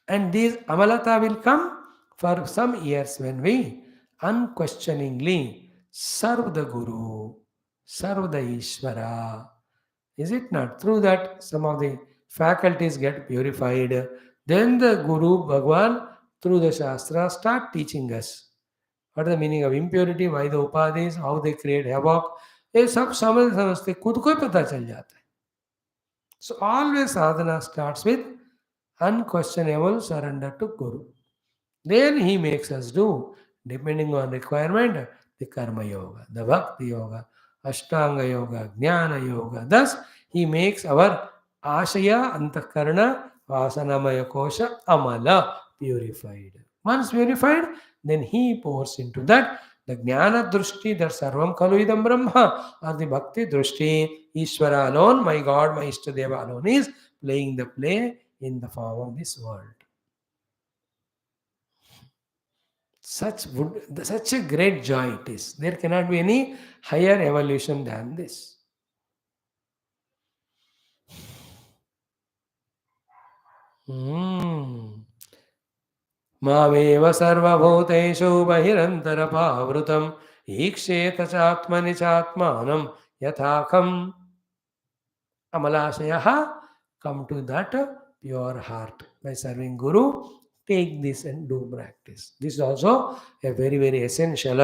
And this amalata will come for some years when we unquestioningly serve the Guru, serve the Ishvara. Is it not? Through that, some of the faculties get purified. Then the Guru, Bhagwan, through the Shastra, start teaching us. What is the meaning of impurity, why the upadhis, how they create havoc. ये सब समझते खुद को ही पता चल जाता है. So always sadhana starts with unquestionable surrender to Guru. Then he makes us do, depending on requirement, the karma yoga, the bhakti yoga, ashtanga yoga, jnana yoga. Thus, he makes our ashaya, antakarana, vasanamaya kosha, amala purified. Once purified, then he pours into that the jnana drushti, that sarvam khalu idam brahma, or the bhakti drushti, Ishvara alone, my God, my Ishtadeva alone is playing the play in the form of this world. Such a great joy it is. There cannot be any higher evolution than this. मामेव सर्वभूतेषु बहिरन्तरपावृतम् ईक्षेत चात्मनि चात्मानं यथाखम्. Amalashaya, come to that pure heart by serving Guru. take this and do practice. This is also a very, very essential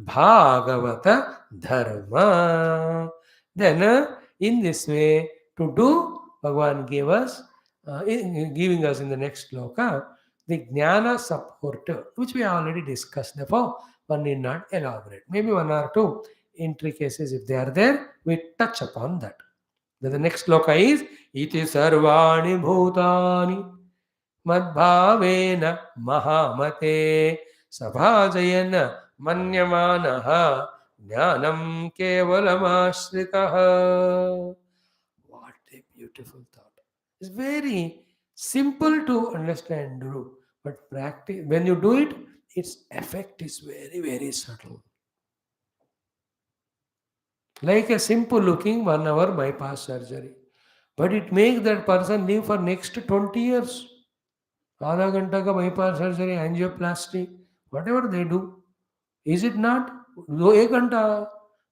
Bhagavata Dharma. Then, in this way, to do, Bhagavan gave us, giving us in the next sloka, the Jnana support, which we already discussed. Therefore, one need not elaborate. Maybe one or two intricacies, if they are there, we touch upon that. Then the next sloka is, Iti sarvani bhutani madbhavena mahamate sabhajayan manyamanaha jnanam kevalamashritah. What a beautiful thought. It's very simple to understand, Dhruv, but practice, when you do it, its effect is very, very subtle. Like a simple looking 1 hour bypass surgery. But it makes that person live for next 20 years. आधा घंटा का bypass surgery, angioplasty, whatever they do. Is it not? वो 1 घंटा,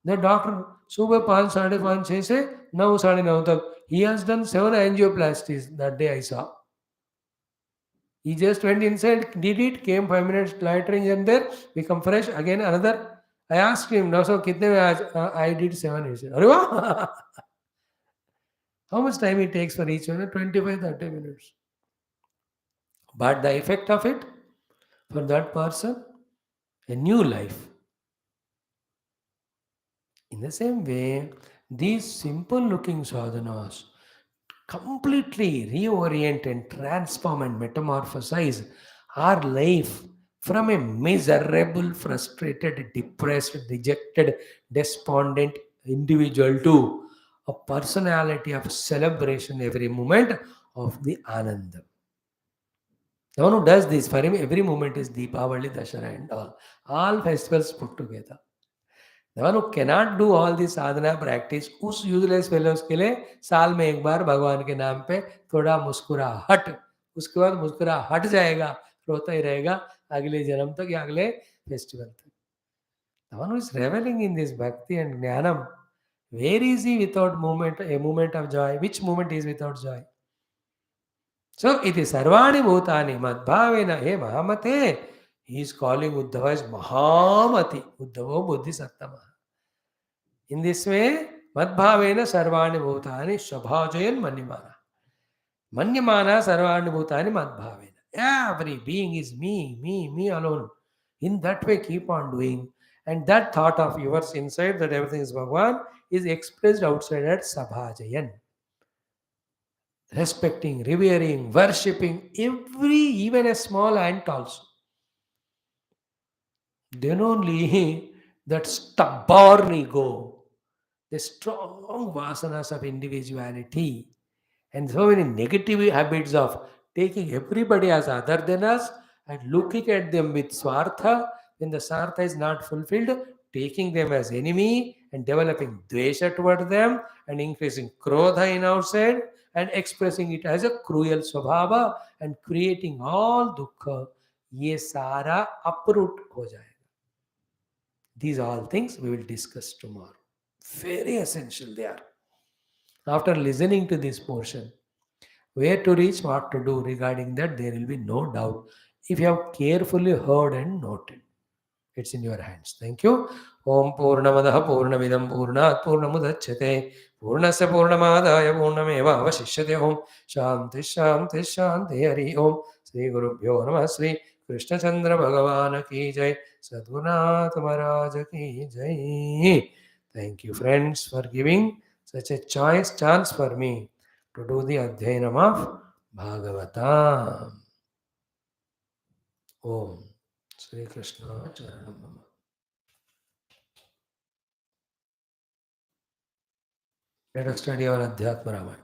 the doctor सुबह 5, 5:30, 6 से 9, 9:30 तक. He has done 7 angioplasties that day I saw. He just went inside, did it, came 5 minutes later and there, become fresh, again another. I asked him, now so kitne mein aaj? I did 7. He said, Arre wah! How much time it takes for each one? 25, 30 minutes. But the effect of it for that person, a new life. In the same way, these simple looking sadhanas completely reorient and transform and metamorphosize our life from a miserable, frustrated, depressed, dejected, despondent individual to a personality of celebration every moment of the Ananda. The one who does this, for him, every moment is Deepavali, Dashara and all festivals put together. The one who cannot do all this sadhana practice, उस useless fellows के लिए साल में एक बार भगवान के नाम पे थोड़ा मुस्कुराहट, उसके बाद मुस्कुराहट जाएगा, रोता ही रहेगा अगले जन्म तक या अगले फेस्टिवल तक. The one who is reveling in this bhakti and jnanam, where is he without moment, a moment of joy? Which moment is without joy? So, iti sarvani bhutani madbhavena he mahamate. He is calling Uddhava as Mahamati. Uddhava Buddhi Sattama. In this way, madbhavena sarvani bhutani shabhajayan manyamana. Manyamana sarvani bhutani madbhavena. Every being is me, me alone. In that way, keep on doing. And that thought of yours inside that everything is Bhagavan is expressed outside at Sabhajayan. Respecting, revering, worshipping every, even a small ant also. Then only that stubborn ego, the strong vasanas of individuality, and so many negative habits of taking everybody as other than us and looking at them with swartha, when the sartha is not fulfilled, taking them as enemy and developing dvesha toward them and increasing krodha in outside and expressing it as a cruel swabhava and creating all dukkha, ye sara uproot ho jayega. These all things we will discuss tomorrow. Very essential they are. After listening to this portion, where to reach, what to do regarding that, there will be no doubt if you have carefully heard and noted. It's in your hands. Thank you. Om Purnamadaha Purnamidam Purnat Purnamudachyate Purnasya Purnamadaya Purnameva Avashishyate Om Shanti Shanti Shanti Hari Om Sri Guru Bhyo Namah Sri Krishna Chandra Bhagavan Ki Jai Sadgunath Maharaj Ki Jai. Thank you, friends, for giving such a choice chance for me to do the Adhyanam of Bhagavatam. Om Sri Krishna Charanam. Let us study our Adhyatma Ramayana.